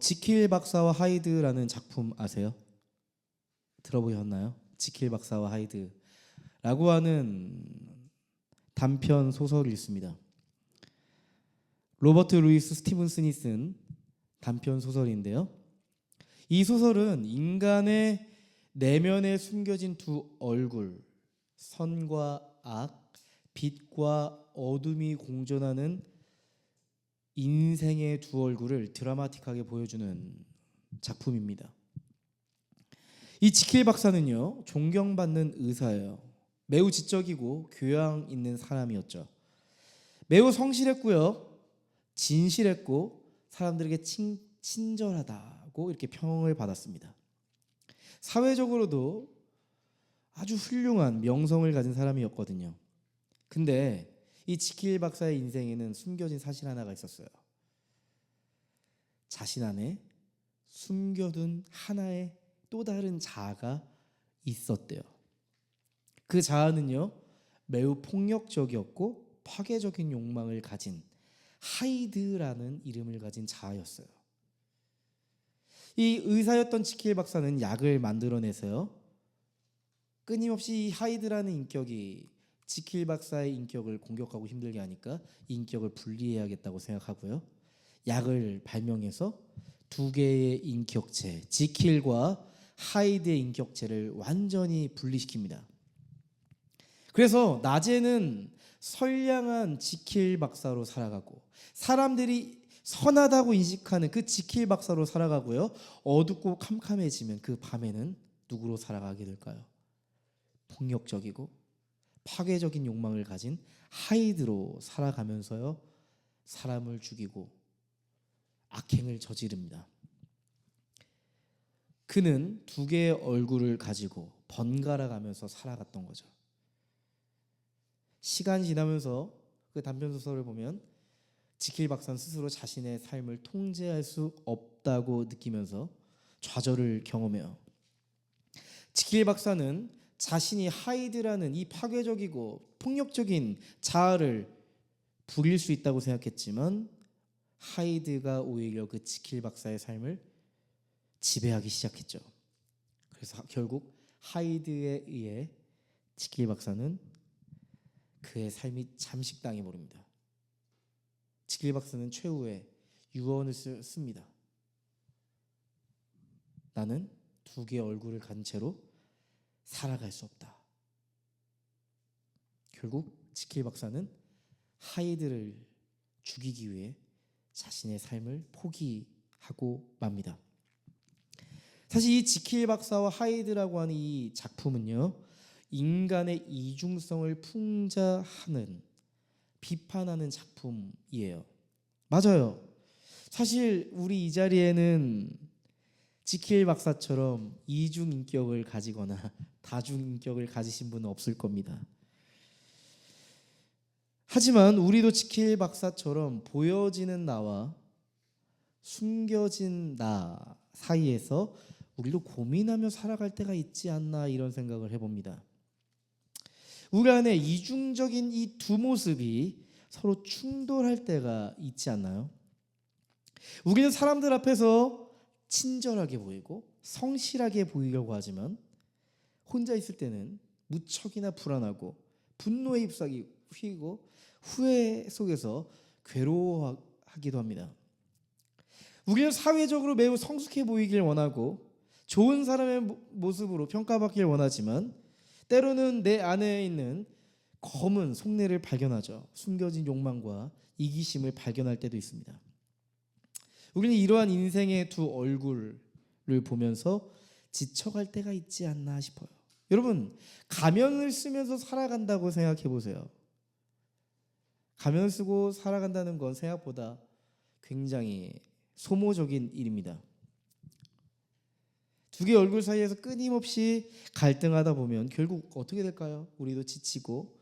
지킬 박사와 하이드라는 작품 아세요? 들어보셨나요? 지킬 박사와 하이드라고 하는 단편 소설이 있습니다. 로버트 루이스 스티븐슨이 쓴 단편 소설인데요. 이 소설은 인간의 내면에 숨겨진 두 얼굴, 선과 악, 빛과 어둠이 공존하는 인생의 두 얼굴을 드라마틱하게 보여주는 작품입니다. 이 지킬 박사는요, 존경받는 의사예요. 매우 지적이고 교양 있는 사람이었죠. 매우 성실했고요, 진실했고 사람들에게 친절하다고 이렇게 평을 받았습니다. 사회적으로도 아주 훌륭한 명성을 가진 사람이었거든요. 근데 이 지킬 박사의 인생에는 숨겨진 사실 하나가 있었어요. 자신 안에 숨겨둔 하나의 또 다른 자아가 있었대요. 그 자아는요, 매우 폭력적이었고 파괴적인 욕망을 가진 하이드라는 이름을 가진 자아였어요. 이 의사였던 지킬 박사는 약을 만들어내서요, 끊임없이 이 하이드라는 인격이 지킬 박사의 인격을 공격하고 힘들게 하니까 이 인격을 분리해야겠다고 생각하고요, 약을 발명해서 두 개의 인격체, 지킬과 하이드의 인격체를 완전히 분리시킵니다. 그래서 낮에는 선량한 지킬 박사로 살아가고 사람들이 선하다고 인식하는 그 지킬 박사로 살아가고요, 어둡고 캄캄해지면 그 밤에는 누구로 살아가게 될까요? 폭력적이고 파괴적인 욕망을 가진 하이드로 살아가면서요, 사람을 죽이고 악행을 저지릅니다. 그는 두 개의 얼굴을 가지고 번갈아 가면서 살아갔던 거죠. 시간이 지나면서 그 단편 소설을 보면 지킬 박사는 스스로 자신의 삶을 통제할 수 없다고 느끼면서 좌절을 경험해요. 지킬 박사는 자신이 하이드라는 이 파괴적이고 폭력적인 자아를 부릴 수 있다고 생각했지만 하이드가 오히려 그 지킬 박사의 삶을 지배하기 시작했죠. 그래서 결국 하이드에 의해 지킬 박사는 그의 삶이 잠식당해 버립니다. 지킬 박사는 최후의 유언을 씁니다. 나는 두 개의 얼굴을 가진 채로 살아갈 수 없다. 결국 지킬 박사는 하이드를 죽이기 위해 자신의 삶을 포기하고 맙니다. 사실 이 지킬 박사와 하이드라고 하는 이 작품은요, 인간의 이중성을 풍자하는, 비판하는 작품이에요. 맞아요. 사실 우리 이 자리에는 지킬 박사처럼 이중인격을 가지거나 다중인격을 가지신 분은 없을 겁니다. 하지만 우리도 지킬 박사처럼 보여지는 나와 숨겨진 나 사이에서 우리도 고민하며 살아갈 때가 있지 않나, 이런 생각을 해봅니다. 우리 안에 이중적인 이 두 모습이 서로 충돌할 때가 있지 않나요? 우리는 사람들 앞에서 친절하게 보이고 성실하게 보이려고 하지만 혼자 있을 때는 무척이나 불안하고 분노에 휩싸이고 후회 속에서 괴로워하기도 합니다. 우리는 사회적으로 매우 성숙해 보이길 원하고 좋은 사람의 모습으로 평가받길 원하지만 때로는 내 안에 있는 검은 속내를 발견하죠. 숨겨진 욕망과 이기심을 발견할 때도 있습니다. 우리는 이러한 인생의 두 얼굴을 보면서 지쳐갈 때가 있지 않나 싶어요. 여러분, 가면을 쓰면서 살아간다고 생각해 보세요. 가면을 쓰고 살아간다는 건 생각보다 굉장히 소모적인 일입니다. 두 개의 얼굴 사이에서 끊임없이 갈등하다 보면 결국 어떻게 될까요? 우리도 지치고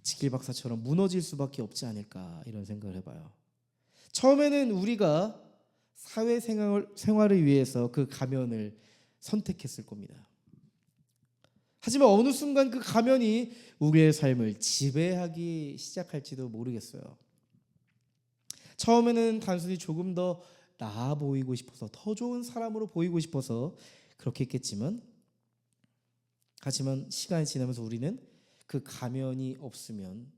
지킬 박사처럼 무너질 수밖에 없지 않을까, 이런 생각을 해봐요. 처음에는 우리가 사회생활을 위해서 그 가면을 선택했을 겁니다. 하지만 어느 순간 그 가면이 우리의 삶을 지배하기 시작할지도 모르겠어요. 처음에는 단순히 조금 더 나아 보이고 싶어서, 더 좋은 사람으로 보이고 싶어서 그렇게 했겠지만, 하지만 시간이 지나면서 우리는 그 가면이 없으면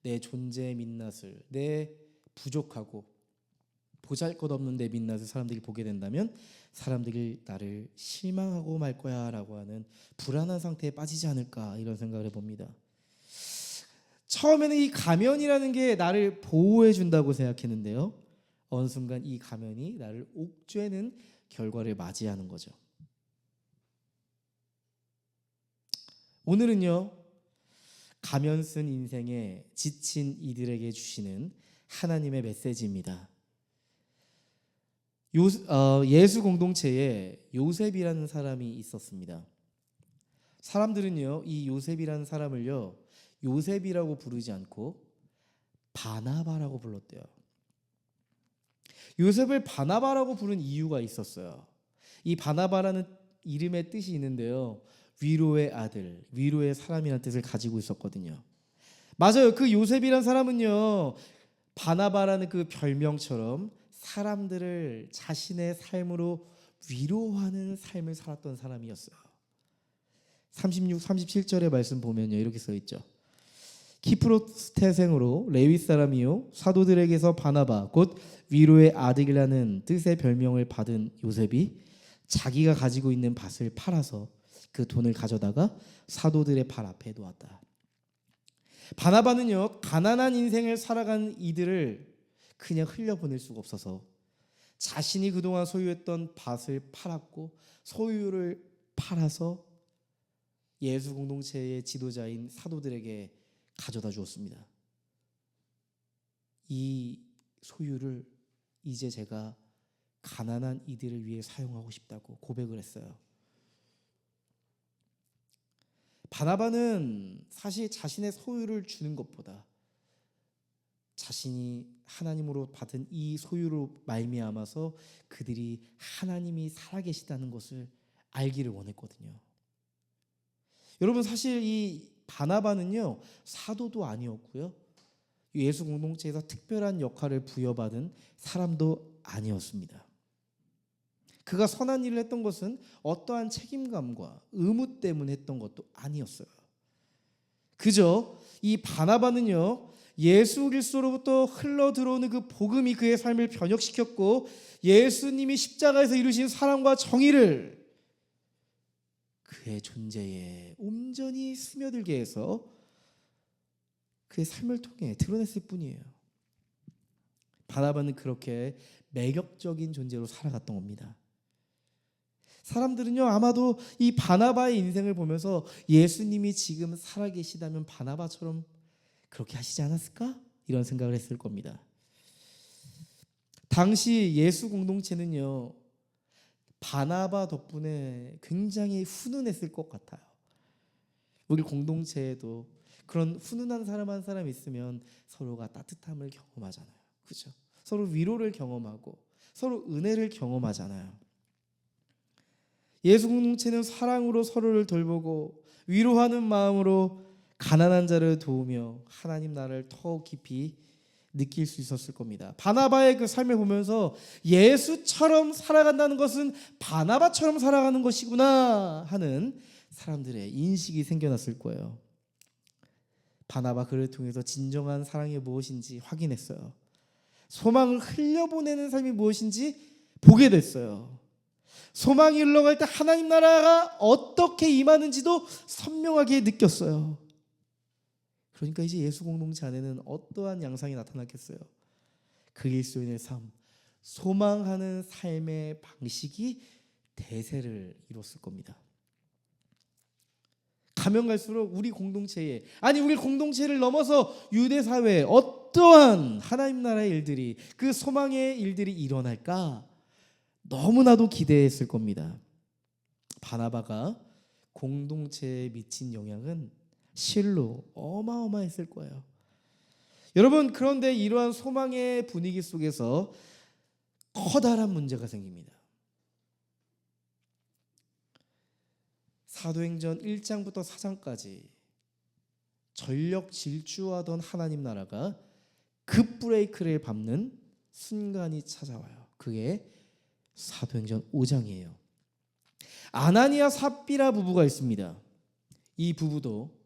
내 존재의 민낯을, 내 부족하고 보잘것없는 내 민낯을 사람들이 보게 된다면 사람들이 나를 실망하고 말 거야 라고 하는 불안한 상태에 빠지지 않을까, 이런 생각을 해봅니다. 처음에는 이 가면이라는 게 나를 보호해 준다고 생각했는데요, 어느 순간 이 가면이 나를 옥죄는 결과를 맞이하는 거죠. 오늘은요, 가면 쓴 인생에 지친 이들에게 주시는 하나님의 메시지입니다. 예수 공동체에 요셉이라는 사람이 있었습니다. 사람들은요, 이 요셉이라는 사람을요, 요셉이라고 부르지 않고 바나바라고 불렀대요. 요셉을 바나바라고 부른 이유가 있었어요. 이 바나바라는 이름의 뜻이 있는데요, 위로의 아들, 위로의 사람이라는 뜻을 가지고 있었거든요. 맞아요. 그 요셉이란 사람은요, 바나바라는 그 별명처럼 사람들을 자신의 삶으로 위로하는 삶을 살았던 사람이었어요. 36, 37절의 말씀 보면요, 이렇게 써 있죠. 키프로스 태생으로 레위 사람이요 사도들에게서 바나바 곧 위로의 아들이라는 뜻의 별명을 받은 요셉이 자기가 가지고 있는 밭을 팔아서 그 돈을 가져다가 사도들의 발 앞에 놓았다. 바나바는요, 가난한 인생을 살아간 이들을 그냥 흘려보낼 수가 없어서 자신이 그동안 소유했던 밭을 팔았고 소유를 팔아서 예수 공동체의 지도자인 사도들에게 가져다 주었습니다. 이 소유를 이제 제가 가난한 이들을 위해 사용하고 싶다고 고백을 했어요. 바나바는 사실 자신의 소유를 주는 것보다 자신이 하나님으로 받은 이 소유로 말미암아서 그들이 하나님이 살아계시다는 것을 알기를 원했거든요. 여러분, 사실 이 바나바는요, 사도도 아니었고요, 예수 공동체에서 특별한 역할을 부여받은 사람도 아니었습니다. 그가 선한 일을 했던 것은 어떠한 책임감과 의무 때문에 했던 것도 아니었어요. 그저 이 바나바는요, 예수 그리스도로부터 흘러 들어오는 그 복음이 그의 삶을 변혁시켰고 예수님이 십자가에서 이루신 사랑과 정의를 그의 존재에 온전히 스며들게 해서 그의 삶을 통해 드러냈을 뿐이에요. 바나바는 그렇게 매력적인 존재로 살아갔던 겁니다. 사람들은요, 아마도 이 바나바의 인생을 보면서 예수님이 지금 살아계시다면 바나바처럼 그렇게 하시지 않았을까? 이런 생각을 했을 겁니다. 당시 예수 공동체는요, 바나바 덕분에 굉장히 훈훈했을 것 같아요. 우리 공동체에도 그런 훈훈한 사람 한 사람 있으면 서로가 따뜻함을 경험하잖아요. 그렇죠? 서로 위로를 경험하고 서로 은혜를 경험하잖아요. 예수 공동체는 사랑으로 서로를 돌보고 위로하는 마음으로 가난한 자를 도우며 하나님 나라를 더욱 깊이 느낄 수 있었을 겁니다. 바나바의 그 삶을 보면서 예수처럼 살아간다는 것은 바나바처럼 살아가는 것이구나 하는 사람들의 인식이 생겨났을 거예요. 바나바 그를 통해서 진정한 사랑이 무엇인지 확인했어요. 소망을 흘려보내는 삶이 무엇인지 보게 됐어요. 소망이 흘러갈 때 하나님 나라가 어떻게 임하는지도 선명하게 느꼈어요. 그러니까 이제 예수 공동체 안에는 어떠한 양상이 나타났겠어요? 그리스도인의 삶, 소망하는 삶의 방식이 대세를 이뤘을 겁니다. 가면 갈수록 우리 공동체에, 아니 우리 공동체를 넘어서 유대 사회에 어떠한 하나님 나라의 일들이, 그 소망의 일들이 일어날까 너무나도 기대했을 겁니다. 바나바가 공동체에 미친 영향은 실로 어마어마했을 거예요. 여러분, 그런데 이러한 소망의 분위기 속에서 커다란 문제가 생깁니다. 사도행전 1장부터 4장까지 전력 질주하던 하나님 나라가 급 브레이크를 밟는 순간이 찾아와요. 그게 사도행전 5장이에요. 아나니아 삽비라 부부가 있습니다. 이 부부도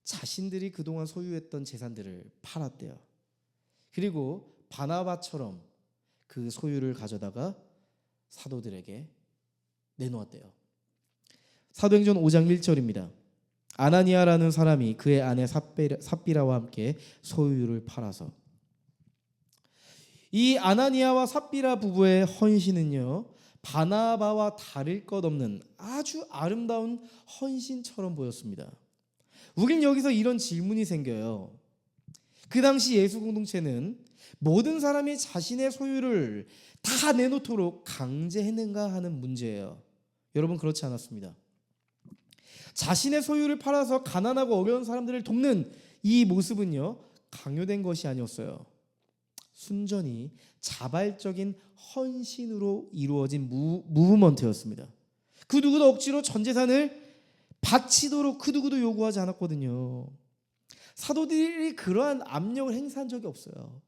자신들이 그동안 소유했던 재산들을 팔았대요. 그리고 바나바처럼 그 소유를 가져다가 사도들에게 내놓았대요. 사도행전 5장 1절입니다. 아나니아라는 사람이 그의 아내 삽비라와 함께 소유를 팔아서. 이 아나니아와 삽비라 부부의 헌신은요, 바나바와 다를 것 없는 아주 아름다운 헌신처럼 보였습니다. 우린 여기서 이런 질문이 생겨요. 그 당시 예수 공동체는 모든 사람이 자신의 소유를 다 내놓도록 강제했는가 하는 문제예요. 여러분, 그렇지 않았습니다. 자신의 소유를 팔아서 가난하고 어려운 사람들을 돕는 이 모습은요, 강요된 것이 아니었어요. 순전히 자발적인 헌신으로 이루어진 무브먼트였습니다. 그 누구도 억지로 전 재산을 바치도록 그 누구도 요구하지 않았거든요. 사도들이 그러한 압력을 행사한 적이 없어요.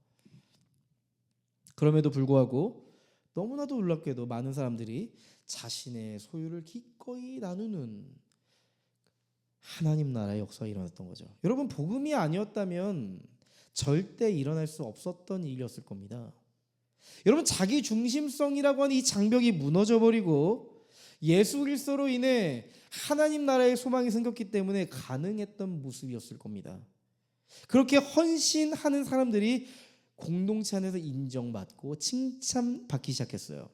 그럼에도 불구하고 너무나도 놀랍게도 많은 사람들이 자신의 소유를 기꺼이 나누는 하나님 나라의 역사가 일어났던 거죠. 여러분, 복음이 아니었다면 절대 일어날 수 없었던 일이었을 겁니다. 여러분, 자기 중심성이라고 하는 이 장벽이 무너져버리고 예수 그리스도로 인해 하나님 나라의 소망이 생겼기 때문에 가능했던 모습이었을 겁니다. 그렇게 헌신하는 사람들이 공동체 안에서 인정받고 칭찬받기 시작했어요.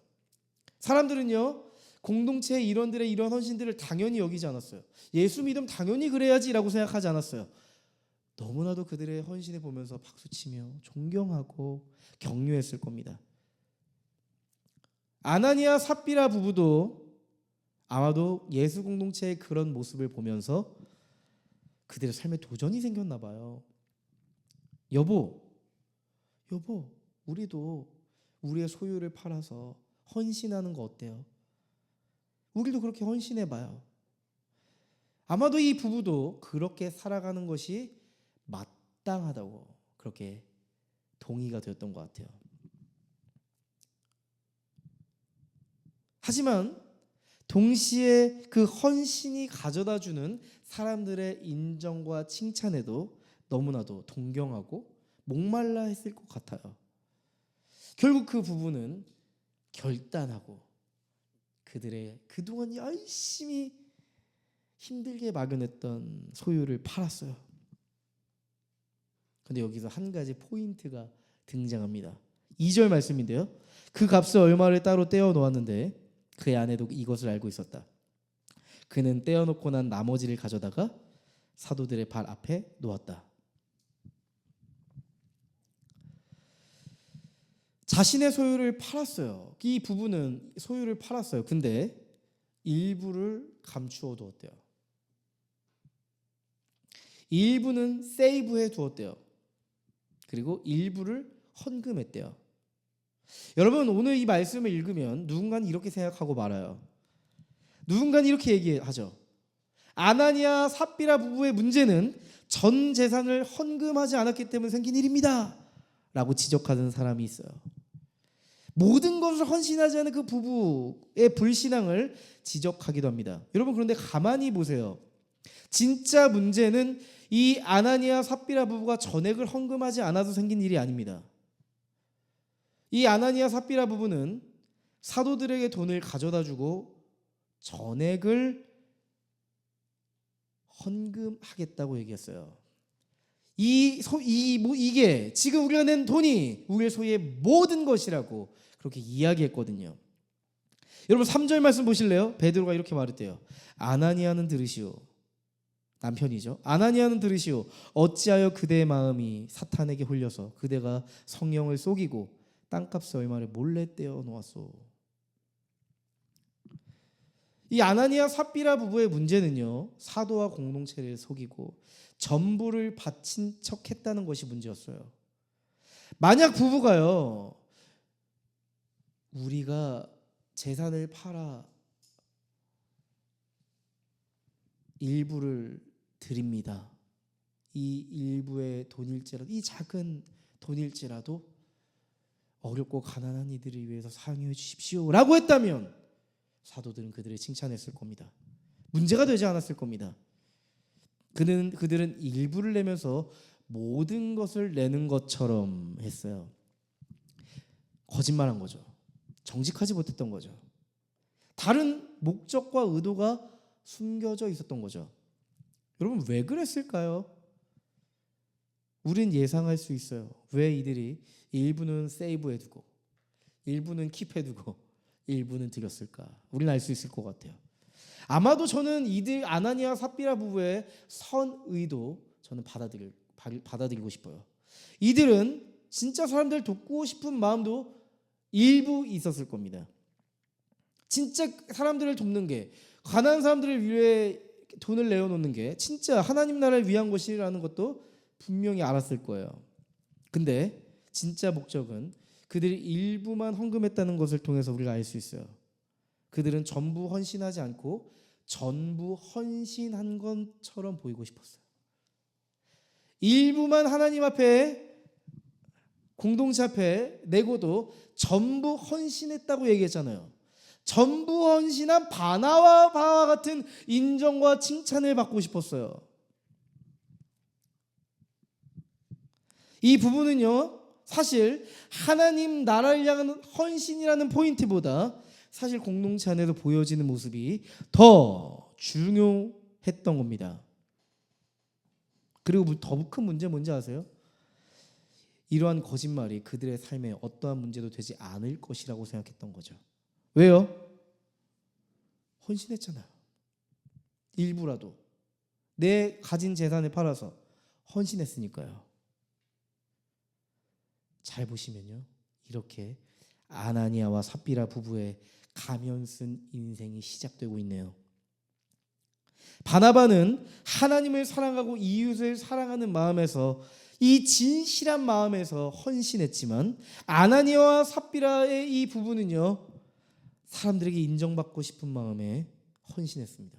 사람들은요, 공동체의 일원들의 이런 헌신들을 당연히 여기지 않았어요. 예수 믿음 당연히 그래야지라고 생각하지 않았어요. 너무나도 그들의 헌신을 보면서 박수치며 존경하고 격려했을 겁니다. 아나니아 삽비라 부부도 아마도 예수 공동체의 그런 모습을 보면서 그들의 삶에 도전이 생겼나 봐요. 여보, 우리도 우리의 소유를 팔아서 헌신하는 거 어때요? 우리도 그렇게 헌신해봐요. 아마도 이 부부도 그렇게 살아가는 것이 마땅하다고 그렇게 동의가 되었던 것 같아요. 하지만 동시에 그 헌신이 가져다주는 사람들의 인정과 칭찬에도 너무나도 동경하고 목말라 했을 것 같아요. 결국 그 부부는 결단하고 그들의 그동안 열심히 힘들게 마련했던 소유를 팔았어요. 근데 여기서 한 가지 포인트가 등장합니다. 2절 말씀인데요. 그 값을 얼마를 따로 떼어 놓았는데 그의 아내도 이것을 알고 있었다. 그는 떼어놓고 난 나머지를 가져다가 사도들의 발 앞에 놓았다. 자신의 소유를 팔았어요. 이 부부는 소유를 팔았어요. 근데 일부를 감추어 두었대요. 일부는 세이브해 두었대요. 그리고 일부를 헌금했대요. 여러분, 오늘 이 말씀을 읽으면 누군가는 이렇게 생각하고 말아요. 누군가는 이렇게 얘기하죠. 아나니아 삽비라 부부의 문제는 전 재산을 헌금하지 않았기 때문에 생긴 일입니다 라고 지적하는 사람이 있어요. 모든 것을 헌신하지 않은 그 부부의 불신앙을 지적하기도 합니다. 여러분, 그런데 가만히 보세요. 진짜 문제는 이 아나니아 삽비라 부부가 전액을 헌금하지 않아도 생긴 일이 아닙니다. 이 아나니아 삽비라 부부는 사도들에게 돈을 가져다 주고 전액을 헌금하겠다고 얘기했어요. 이게 지금 우리가 낸 돈이 우리의 소유의 모든 것이라고 그렇게 이야기했거든요. 여러분, 3절 말씀 보실래요? 베드로가 이렇게 말했대요. 아나니아는 들으시오. 남편이죠. 아나니아는 들으시오. 어찌하여 그대의 마음이 사탄에게 홀려서 그대가 성령을 속이고 땅값의 얼마를 몰래 떼어 놓았소. 이 아나니아 삽비라 부부의 문제는요, 사도와 공동체를 속이고 전부를 바친 척했다는 것이 문제였어요. 만약 부부가요, 우리가 재산을 팔아 일부를 드립니다. 이 일부의 돈일지라도, 이 작은 돈일지라도 어렵고 가난한 이들을 위해서 사용해 주십시오 라고 했다면 사도들은 그들을 칭찬했을 겁니다. 문제가 되지 않았을 겁니다. 그들은 일부를 내면서 모든 것을 내는 것처럼 했어요. 거짓말한 거죠. 정직하지 못했던 거죠. 다른 목적과 의도가 숨겨져 있었던 거죠. 여러분 왜 그랬을까요? 우린 예상할 수 있어요. 왜 이들이 일부는 세이브해두고 일부는 킵해두고 일부는 드렸을까? 우리는 알 수 있을 것 같아요. 아마도 저는 이들 아나니아 삽비라 부부의 선의도 저는 받아들이고 싶어요. 이들은 진짜 사람들 돕고 싶은 마음도 일부 있었을 겁니다. 진짜 사람들을 돕는 게, 가난한 사람들을 위해 돈을 내어놓는 게 진짜 하나님 나라를 위한 것이라는 것도 분명히 알았을 거예요. 근데 진짜 목적은 그들이 일부만 헌금했다는 것을 통해서 우리가 알 수 있어요. 그들은 전부 헌신하지 않고 전부 헌신한 것처럼 보이고 싶었어요. 일부만 하나님 앞에, 공동체 앞에 내고도 전부 헌신했다고 얘기했잖아요. 전부 헌신한 바나와 바와 같은 인정과 칭찬을 받고 싶었어요. 이 부분은요, 사실 하나님 나라를 향한 헌신이라는 포인트보다 사실 공동체 안에서 보여지는 모습이 더 중요했던 겁니다. 그리고 더 큰 문제 뭔지 아세요? 이러한 거짓말이 그들의 삶에 어떠한 문제도 되지 않을 것이라고 생각했던 거죠. 왜요? 헌신했잖아요. 일부라도 내 가진 재산을 팔아서 헌신했으니까요. 잘 보시면요, 이렇게 아나니아와 삽비라 부부의 가면 쓴 인생이 시작되고 있네요. 바나바는 하나님을 사랑하고 이웃을 사랑하는 마음에서, 이 진실한 마음에서 헌신했지만, 아나니아와 삽비라의 이 부부는요, 사람들에게 인정받고 싶은 마음에 헌신했습니다.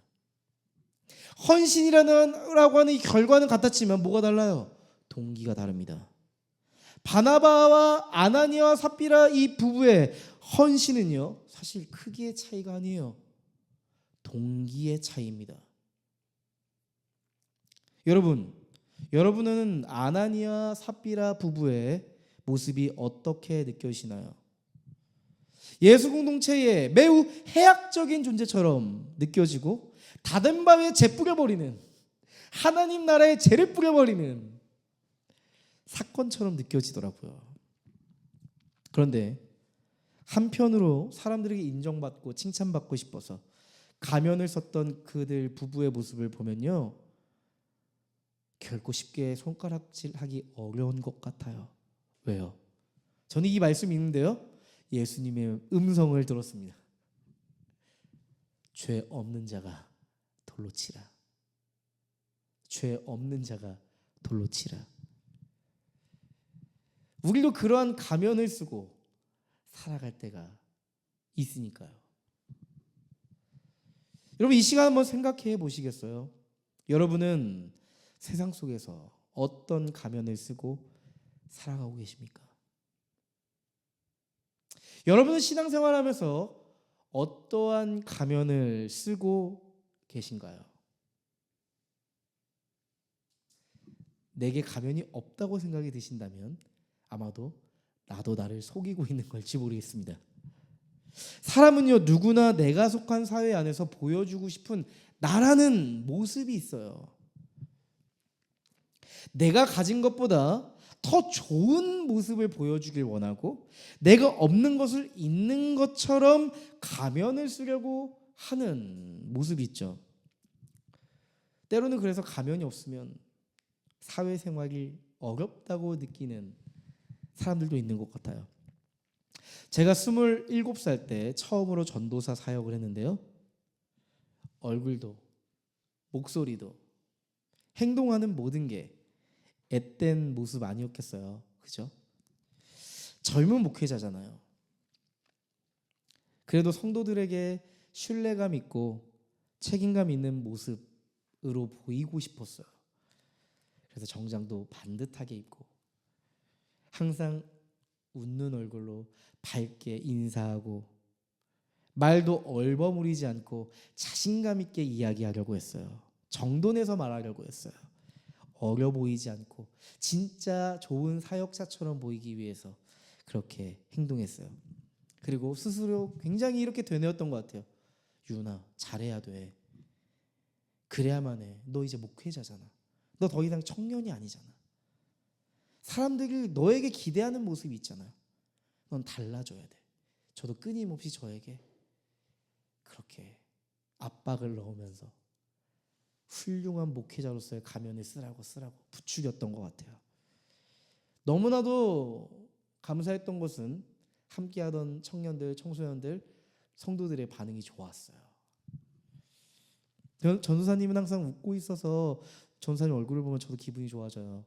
헌신이라고 하는 이 결과는 같았지만 뭐가 달라요? 동기가 다릅니다. 바나바와 아나니아와 삽비라 이 부부의 헌신은요, 사실 크기의 차이가 아니에요. 동기의 차이입니다. 여러분은 아나니아 삽비라 부부의 모습이 어떻게 느껴지시나요? 예수 공동체의 매우 해악적인 존재처럼 느껴지고 닫은 밤에 재 뿌려버리는, 하나님 나라에 재를 뿌려버리는 사건처럼 느껴지더라고요. 그런데 한편으로 사람들에게 인정받고 칭찬받고 싶어서 가면을 썼던 그들 부부의 모습을 보면요, 결코 쉽게 손가락질하기 어려운 것 같아요. 왜요? 저는 이 말씀이 있는데요, 예수님의 음성을 들었습니다. 죄 없는 자가 돌로 치라. 죄 없는 자가 돌로 치라. 우리도 그러한 가면을 쓰고 살아갈 때가 있으니까요. 여러분, 이 시간 한번 생각해 보시겠어요? 여러분은 세상 속에서 어떤 가면을 쓰고 살아가고 계십니까? 여러분은 신앙생활하면서 어떠한 가면을 쓰고 계신가요? 내게 가면이 없다고 생각이 드신다면 아마도 나도 나를 속이고 있는 걸지 모르겠습니다. 사람은요, 누구나 내가 속한 사회 안에서 보여주고 싶은 나라는 모습이 있어요. 내가 가진 것보다 더 좋은 모습을 보여주길 원하고, 내가 없는 것을 있는 것처럼 가면을 쓰려고 하는 모습이 있죠. 때로는 그래서 가면이 없으면 사회생활이 어렵다고 느끼는 사람들도 있는 것 같아요. 제가 27살 때 처음으로 전도사 사역을 했는데요, 얼굴도 목소리도 행동하는 모든 게 앳된 모습 아니었겠어요. 그죠? 젊은 목회자잖아요. 그래도 성도들에게 신뢰감 있고 책임감 있는 모습으로 보이고 싶었어요. 그래서 정장도 반듯하게 입고 항상 웃는 얼굴로 밝게 인사하고 말도 얼버무리지 않고 자신감 있게 이야기하려고 했어요. 정돈해서 말하려고 했어요. 어려 보이지 않고 진짜 좋은 사역자처럼 보이기 위해서 그렇게 행동했어요. 그리고 스스로 굉장히 이렇게 되뇌었던 것 같아요. 유나, 잘해야 돼. 그래야만 해. 너 이제 목회자잖아. 너 더 이상 청년이 아니잖아. 사람들이 너에게 기대하는 모습이 있잖아요. 넌 달라져야 돼. 저도 끊임없이 저에게 그렇게 압박을 넣으면서 훌륭한 목회자로서의 가면을 쓰라고 부추겼던 것 같아요. 너무나도 감사했던 것은 함께하던 청년들, 청소년들, 성도들의 반응이 좋았어요. 전도사님은 항상 웃고 있어서 전도사님 얼굴을 보면 저도 기분이 좋아져요.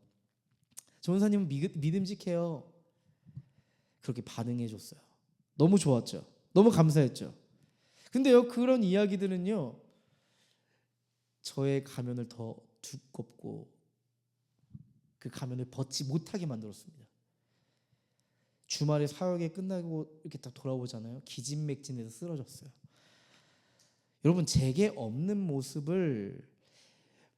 전도사님은 믿음직해요. 그렇게 반응해 줬어요. 너무 좋았죠. 너무 감사했죠. 근데요, 그런 이야기들은요, 저의 가면을 더 두껍고 그 가면을 벗지 못하게 만들었습니다. 주말에 사역이 끝나고 이렇게 딱 돌아오잖아요. 기진맥진해서 쓰러졌어요. 여러분, 제게 없는 모습을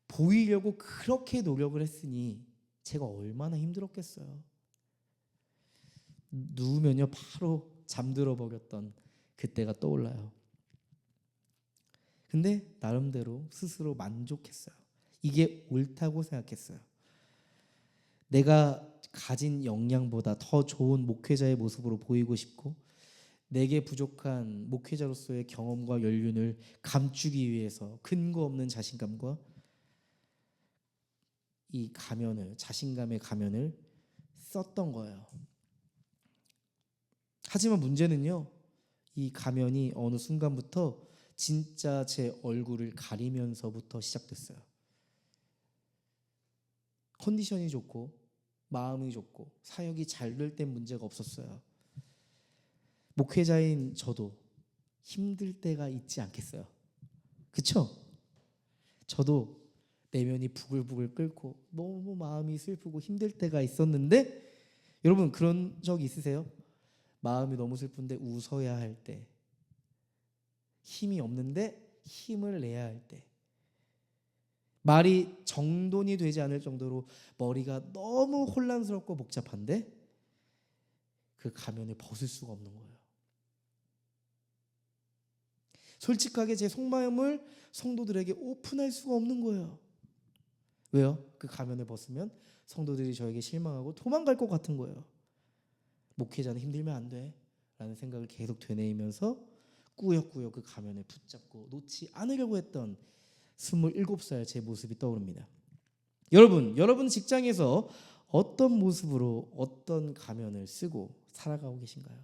보이려고 그렇게 노력을 했으니 제가 얼마나 힘들었겠어요. 누우면요 바로 잠들어 버렸던 그때가 떠올라요. 근데 나름대로 스스로 만족했어요. 이게 옳다고 생각했어요. 내가 가진 역량보다 더 좋은 목회자의 모습으로 보이고 싶고 내게 부족한 목회자로서의 경험과 연륜을 감추기 위해서 근거 없는 자신감과 이 가면을, 자신감의 가면을 썼던 거예요. 하지만 문제는요, 이 가면이 어느 순간부터 진짜 제 얼굴을 가리면서부터 시작됐어요. 컨디션이 좋고 마음이 좋고 사역이 잘 될 땐 문제가 없었어요. 목회자인 저도 힘들 때가 있지 않겠어요? 그쵸? 저도 내면이 부글부글 끓고 너무 마음이 슬프고 힘들 때가 있었는데, 여러분 그런 적 있으세요? 마음이 너무 슬픈데 웃어야 할 때, 힘이 없는데 힘을 내야 할 때, 말이 정돈이 되지 않을 정도로 머리가 너무 혼란스럽고 복잡한데 그 가면을 벗을 수가 없는 거예요. 솔직하게 제 속마음을 성도들에게 오픈할 수가 없는 거예요. 왜요? 그 가면을 벗으면 성도들이 저에게 실망하고 도망갈 것 같은 거예요. 목회자는 힘들면 안 돼 라는 생각을 계속 되뇌이면서 꾸역꾸역 그 가면을 붙잡고 놓지 않으려고 했던 27살 제 모습이 떠오릅니다. 여러분 직장에서 어떤 모습으로 어떤 가면을 쓰고 살아가고 계신가요?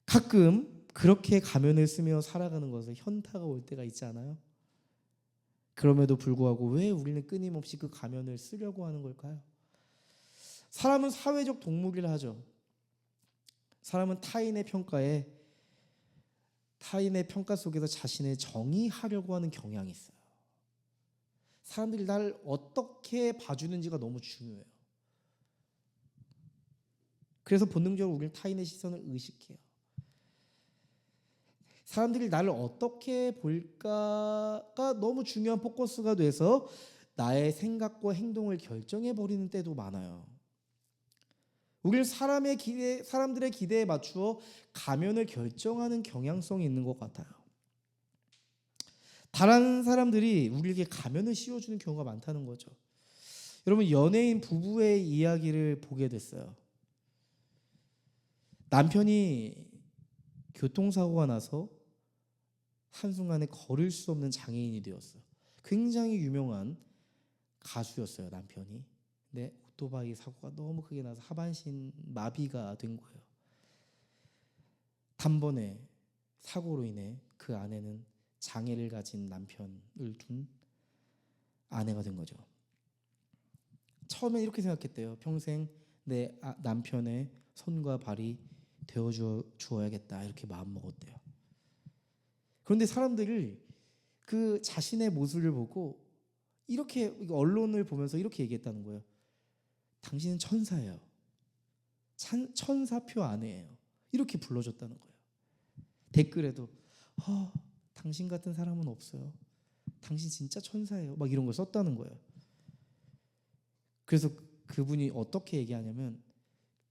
가끔 그렇게 가면을 쓰며 살아가는 것에 현타가 올 때가 있지 않아요? 그럼에도 불구하고 왜 우리는 끊임없이 그 가면을 쓰려고 하는 걸까요? 사람은 사회적 동물이라 하죠. 사람은 타인의 평가 속에서 자신을 정의하려고 하는 경향이 있어요. 사람들이 날 어떻게 봐주는지가 너무 중요해요. 그래서 본능적으로 우리는 타인의 시선을 의식해요. 사람들이 나를 어떻게 볼까가 너무 중요한 포커스가 돼서 나의 생각과 행동을 결정해버리는 때도 많아요. 우리는 사람들의 기대에 맞추어 가면을 결정하는 경향성이 있는 것 같아요. 다른 사람들이 우리에게 가면을 씌워주는 경우가 많다는 거죠. 여러분, 연예인 부부의 이야기를 보게 됐어요. 남편이 교통사고가 나서 한순간에 걸을 수 없는 장애인이 되었어요. 굉장히 유명한 가수였어요, 남편이. 근데 오토바이 사고가 너무 크게 나서 하반신 마비가 된 거예요. 단번에 사고로 인해 그 아내는 장애를 가진 남편을 둔 아내가 된 거죠. 처음에 이렇게 생각했대요. 평생 내 남편의 손과 발이 되어주어야겠다, 이렇게 마음먹었대요. 그런데 사람들을 그 자신의 모습을 보고 이렇게 언론을 보면서 이렇게 얘기했다는 거예요. 당신은 천사예요. 천사표 아내예요. 이렇게 불러줬다는 거예요. 댓글에도 당신 같은 사람은 없어요. 당신 진짜 천사예요. 막 이런 걸 썼다는 거예요. 그래서 그분이 어떻게 얘기하냐면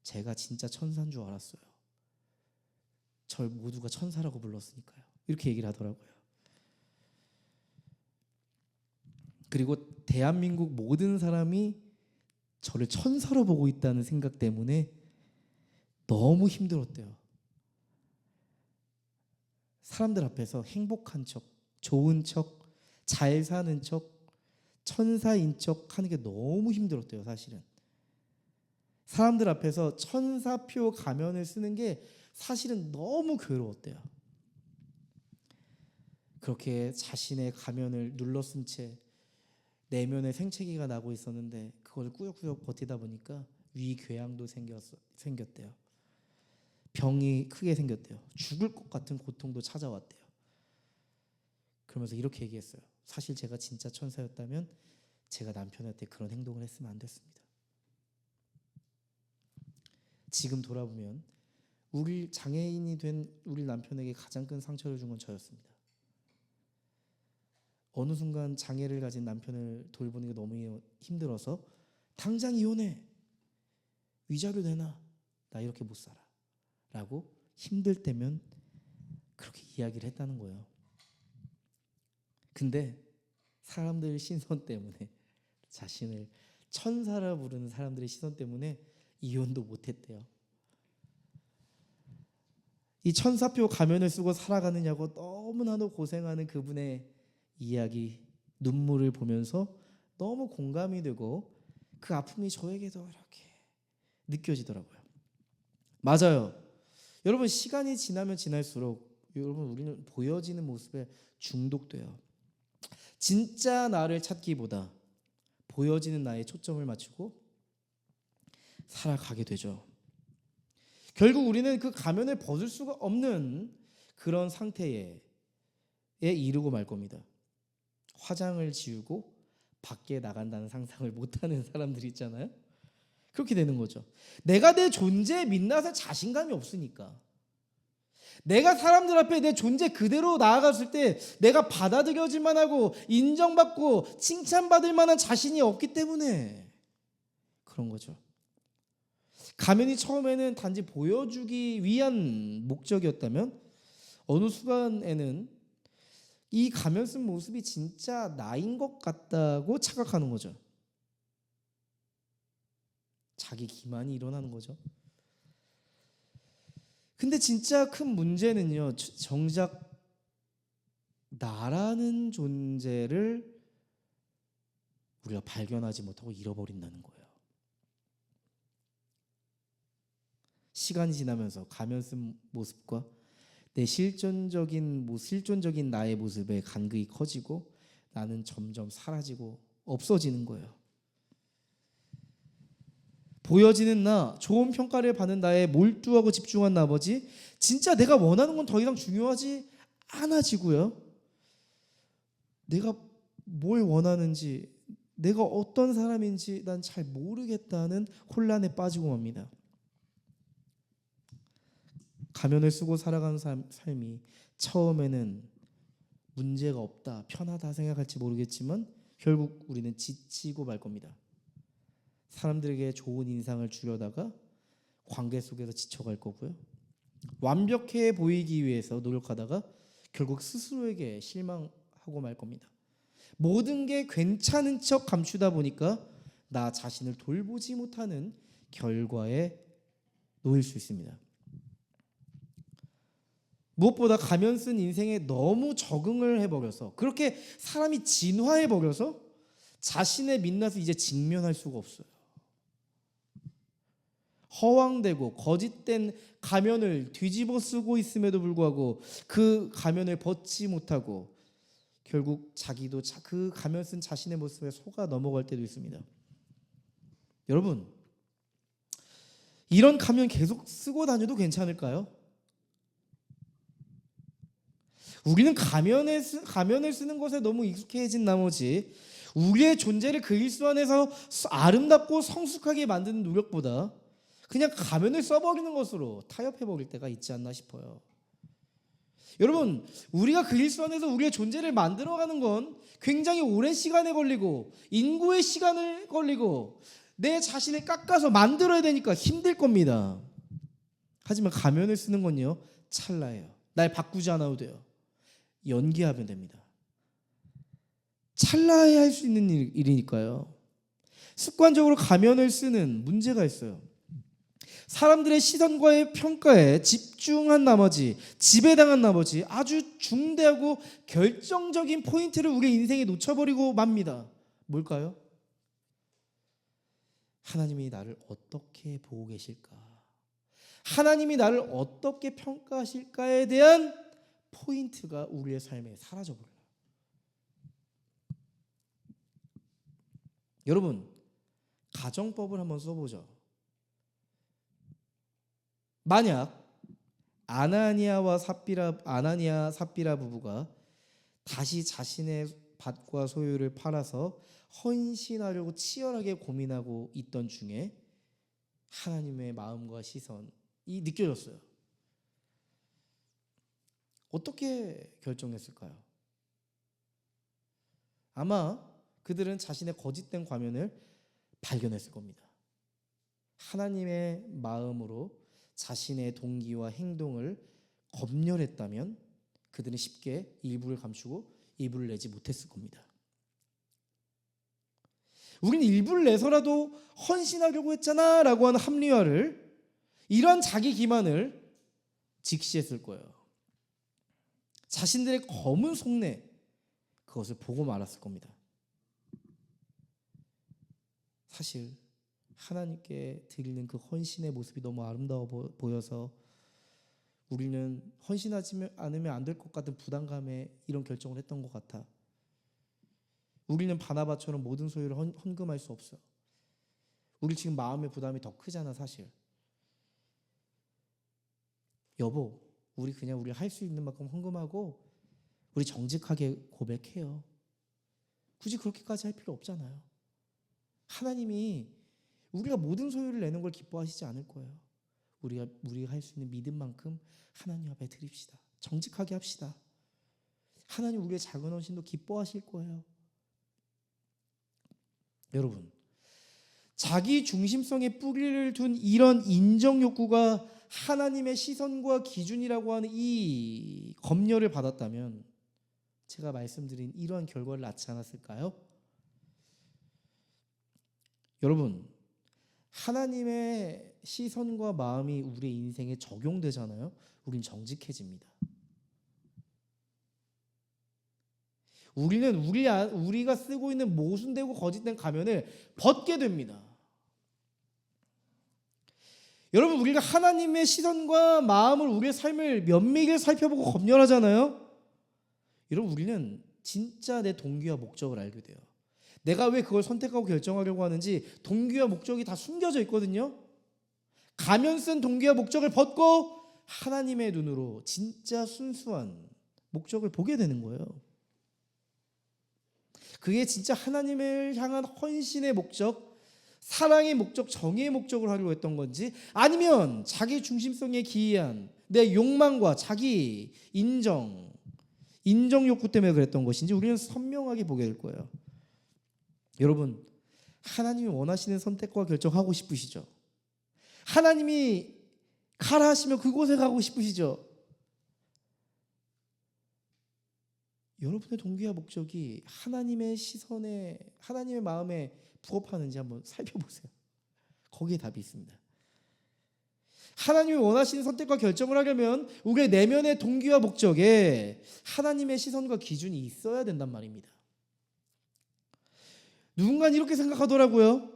제가 진짜 천사인 줄 알았어요. 절 모두가 천사라고 불렀으니까요. 이렇게 얘기를 하더라고요. 그리고 대한민국 모든 사람이 저를 천사로 보고 있다는 생각 때문에 너무 힘들었대요. 사람들 앞에서 행복한 척, 좋은 척, 잘 사는 척, 천사인 척 하는 게 너무 힘들었대요, 사실은. 사람들 앞에서 천사표 가면을 쓰는 게 사실은 너무 괴로웠대요. 그렇게 자신의 가면을 눌러쓴 채 내면에 생채기가 나고 있었는데 그걸 꾸역꾸역 버티다 보니까 위궤양도 생겼대요. 병이 크게 생겼대요. 죽을 것 같은 고통도 찾아왔대요. 그러면서 이렇게 얘기했어요. 사실 제가 진짜 천사였다면 제가 남편한테 그런 행동을 했으면 안 됐습니다. 지금 돌아보면 우리 장애인이 된 우리 남편에게 가장 큰 상처를 준 건 저였습니다. 어느 순간 장애를 가진 남편을 돌보는 게 너무 힘들어서 당장 이혼해. 위자료 내놔. 나 이렇게 못 살아. 라고 힘들 때면 그렇게 이야기를 했다는 거예요. 근데 사람들 시선 때문에 자신을 천사라 부르는 사람들의 시선 때문에 이혼도 못했대요. 이 천사표 가면을 쓰고 살아가느냐고 너무나도 고생하는 그분의 이야기, 눈물을 보면서 너무 공감이 되고 그 아픔이 저에게도 이렇게 느껴지더라고요. 맞아요. 여러분 시간이 지나면 지날수록 여러분 우리는 보여지는 모습에 중독돼요. 진짜 나를 찾기보다 보여지는 나에 초점을 맞추고 살아가게 되죠. 결국 우리는 그 가면을 벗을 수가 없는 그런 상태에 이르고 말 겁니다. 화장을 지우고 밖에 나간다는 상상을 못하는 사람들이 있잖아요. 그렇게 되는 거죠. 내가 내 존재의 민낯에 자신감이 없으니까, 내가 사람들 앞에 내 존재 그대로 나아갔을 때 내가 받아들여질 만하고 인정받고 칭찬받을 만한 자신이 없기 때문에 그런 거죠. 가면이 처음에는 단지 보여주기 위한 목적이었다면 어느 순간에는 이 가면 쓴 모습이 진짜 나인 것 같다고 착각하는 거죠. 자기 기만이 일어나는 거죠. 근데 진짜 큰 문제는요, 정작 나라는 존재를 우리가 발견하지 못하고 잃어버린다는 거예요. 시간이 지나면서 가면 쓴 모습과 내 실존적인 나의 모습에 간극이 커지고 나는 점점 사라지고 없어지는 거예요. 보여지는 나, 좋은 평가를 받는 나에 몰두하고 집중한 나머지 진짜 내가 원하는 건 더 이상 중요하지 않아지고요. 내가 뭘 원하는지, 내가 어떤 사람인지 난 잘 모르겠다는 혼란에 빠지고 맙니다. 가면을 쓰고 살아가는 삶이 처음에는 문제가 없다, 편하다 생각할지 모르겠지만 결국 우리는 지치고 말 겁니다. 사람들에게 좋은 인상을 주려다가 관계 속에서 지쳐갈 거고요. 완벽해 보이기 위해서 노력하다가 결국 스스로에게 실망하고 말 겁니다. 모든 게 괜찮은 척 감추다 보니까 나 자신을 돌보지 못하는 결과에 놓일 수 있습니다. 무엇보다 가면 쓴 인생에 너무 적응을 해버려서, 그렇게 사람이 진화해버려서 자신의 민낯을 이제 직면할 수가 없어요. 허황되고 거짓된 가면을 뒤집어 쓰고 있음에도 불구하고 그 가면을 벗지 못하고 결국 자기도 그 가면 쓴 자신의 모습에 속아 넘어갈 때도 있습니다. 여러분, 이런 가면 계속 쓰고 다녀도 괜찮을까요? 우리는 가면을 쓰는 것에 너무 익숙해진 나머지 우리의 존재를 그 일수 안에서 아름답고 성숙하게 만드는 노력보다 그냥 가면을 써버리는 것으로 타협해버릴 때가 있지 않나 싶어요. 여러분, 우리가 그리스도 안에서 우리의 존재를 만들어가는 건 굉장히 오랜 시간에 걸리고 인구의 시간을 걸리고 내 자신을 깎아서 만들어야 되니까 힘들 겁니다. 하지만 가면을 쓰는 건요, 찰나예요. 날 바꾸지 않아도 돼요. 연기하면 됩니다. 찰나에 할 수 있는 일이니까요. 습관적으로 가면을 쓰는 문제가 있어요. 사람들의 시선과의 평가에 집중한 나머지, 지배당한 나머지 아주 중대하고 결정적인 포인트를 우리 인생에 놓쳐버리고 맙니다. 뭘까요? 하나님이 나를 어떻게 보고 계실까? 하나님이 나를 어떻게 평가하실까에 대한 포인트가 우리의 삶에 사라져버려요. 여러분, 가정법을 한번 써보죠. 만약 아나니아 삽비라 부부가 다시 자신의 밭과 소유를 팔아서 헌신하려고 치열하게 고민하고 있던 중에 하나님의 마음과 시선이 느껴졌어요. 어떻게 결정했을까요? 아마 그들은 자신의 거짓된 과면을 발견했을 겁니다. 하나님의 마음으로 자신의 동기와 행동을 검열했다면 그들은 쉽게 일부를 감추고 일부를 내지 못했을 겁니다. 우리는 일부를 내서라도 헌신하려고 했잖아 라고 하는 합리화를, 이런 자기 기만을 직시했을 거예요. 자신들의 검은 속내, 그것을 보고 말았을 겁니다. 사실 하나님께 드리는 그 헌신의 모습이 너무 아름다워 보여서 우리는 헌신하지 않으면 안 될 것 같은 부담감에 이런 결정을 했던 것 같아. 우리는 바나바처럼 모든 소유를 헌금할 수 없어. 우리 지금 마음의 부담이 더 크잖아 사실. 여보, 우리 그냥 우리 할 수 있는 만큼 헌금하고 우리 정직하게 고백해요. 굳이 그렇게까지 할 필요 없잖아요. 하나님이 우리가 모든 소유를 내는 걸 기뻐하시지 않을 거예요. 우리가 할 수 있는 믿음만큼 하나님 앞에 드립시다. 정직하게 합시다. 하나님 우리의 작은 헌신도 기뻐하실 거예요. 여러분, 자기 중심성에 뿌리를 둔 이런 인정 욕구가 하나님의 시선과 기준이라고 하는 이 검열을 받았다면 제가 말씀드린 이러한 결과를 낳지 않았을까요? 여러분, 하나님의 시선과 마음이 우리의 인생에 적용되잖아요. 우린 정직해집니다. 우리는 우리가 쓰고 있는 모순되고 거짓된 가면을 벗게 됩니다. 여러분, 우리가 하나님의 시선과 마음을 우리의 삶을 면밀하게 살펴보고 검열하잖아요. 여러분, 우리는 진짜 내 동기와 목적을 알게 돼요. 내가 왜 그걸 선택하고 결정하려고 하는지 동기와 목적이 다 숨겨져 있거든요. 가면 쓴 동기와 목적을 벗고 하나님의 눈으로 진짜 순수한 목적을 보게 되는 거예요. 그게 진짜 하나님을 향한 헌신의 목적, 사랑의 목적, 정의의 목적을 하려고 했던 건지, 아니면 자기 중심성에 기이한 내 욕망과 자기 인정 욕구 때문에 그랬던 것인지 우리는 선명하게 보게 될 거예요. 여러분, 하나님이 원하시는 선택과 결정하고 싶으시죠? 하나님이 가라 하시면 그곳에 가고 싶으시죠? 여러분의 동기와 목적이 하나님의 시선에, 하나님의 마음에 부합하는지 한번 살펴보세요. 거기에 답이 있습니다. 하나님이 원하시는 선택과 결정을 하려면 우리의 내면의 동기와 목적에 하나님의 시선과 기준이 있어야 된단 말입니다. 누군가는 이렇게 생각하더라고요.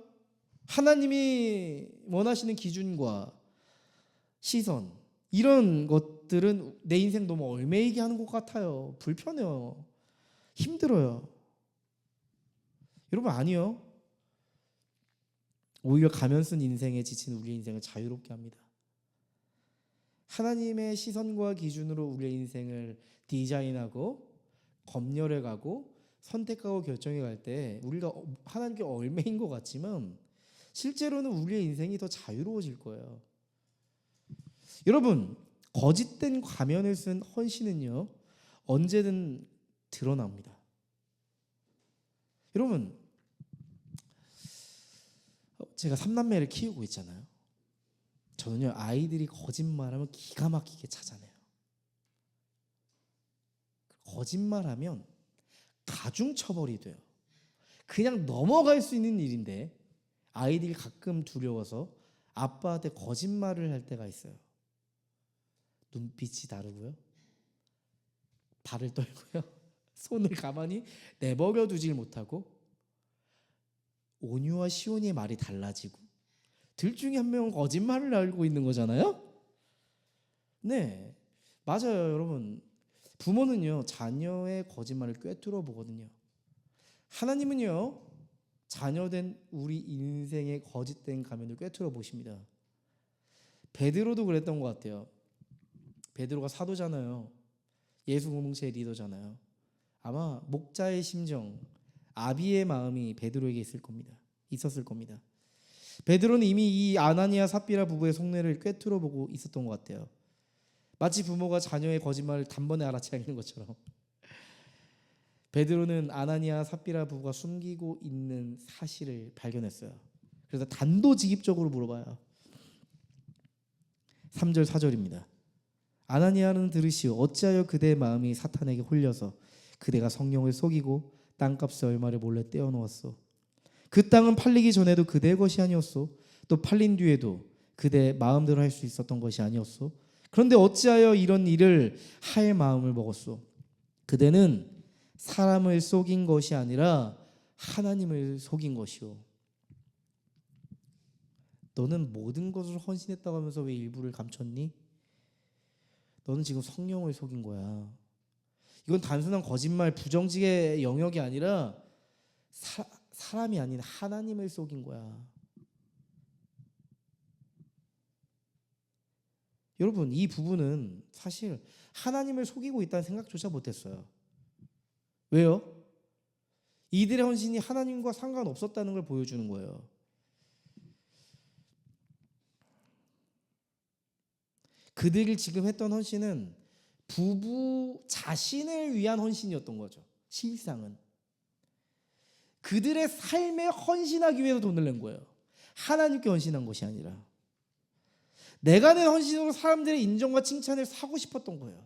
하나님이 원하시는 기준과 시선, 이런 것들은 내 인생 너무 얽매이게 하는 것 같아요. 불편해요. 힘들어요. 여러분, 아니요. 오히려 가면 쓴 인생에 지친 우리의 인생을 자유롭게 합니다. 하나님의 시선과 기준으로 우리의 인생을 디자인하고 검열해가고 선택하고 결정해 갈 때 우리가 하나님께 얽매인 것 같지만 실제로는 우리의 인생이 더 자유로워질 거예요. 여러분, 거짓된 가면을 쓴 헌신은요, 언제든 드러납니다. 여러분, 제가 3남매를 키우고 있잖아요. 저는요, 아이들이 거짓말하면 기가 막히게 찾아내요. 거짓말하면 가중처벌이 돼요. 그냥 넘어갈 수 있는 일인데 아이들이 가끔 두려워서 아빠한테 거짓말을 할 때가 있어요. 눈빛이 다르고요, 발을 떨고요, 손을 가만히 내버려 두질 못하고, 온유와 시온이의 말이 달라지고, 둘 중에 한 명은 거짓말을 알고 있는 거잖아요. 네, 맞아요. 여러분, 부모는요, 자녀의 거짓말을 꿰뚫어 보거든요. 하나님은요, 자녀된 우리 인생의 거짓된 가면을 꿰뚫어 보십니다. 베드로도 그랬던 것 같아요. 베드로가 사도잖아요. 예수 공동체의 리더잖아요. 아마 목자의 심정, 아비의 마음이 베드로에게 있었을 겁니다. 베드로는 이미 이 아나니아 삽비라 부부의 속내를 꿰뚫어 보고 있었던 것 같아요. 마치 부모가 자녀의 거짓말을 단번에 알아채는 것처럼 베드로는 아나니아 삽비라 부부가 숨기고 있는 사실을 발견했어요. 그래서 단도직입적으로 물어봐요. 3절 4절입니다. 아나니아는 들으시오, 어찌하여 그대의 마음이 사탄에게 홀려서 그대가 성령을 속이고 땅값의 얼마를 몰래 떼어놓았소. 그 땅은 팔리기 전에도 그대의 것이 아니었소. 또 팔린 뒤에도 그대의 마음대로 할 수 있었던 것이 아니었소. 그런데 어찌하여 이런 일을 할 마음을 먹었소. 그대는 사람을 속인 것이 아니라 하나님을 속인 것이오. 너는 모든 것을 헌신했다고 하면서 왜 일부를 감췄니? 너는 지금 성령을 속인 거야. 이건 단순한 거짓말, 부정직의 영역이 아니라 사람이 아닌 하나님을 속인 거야. 여러분, 이 부부는 사실 하나님을 속이고 있다는 생각조차 못했어요. 왜요? 이들의 헌신이 하나님과 상관없었다는 걸 보여주는 거예요. 그들이 지금 했던 헌신은 부부 자신을 위한 헌신이었던 거죠. 실상은 그들의 삶에 헌신하기 위해서 돈을 낸 거예요. 하나님께 헌신한 것이 아니라 내가 낸 헌신으로 사람들의 인정과 칭찬을 사고 싶었던 거예요.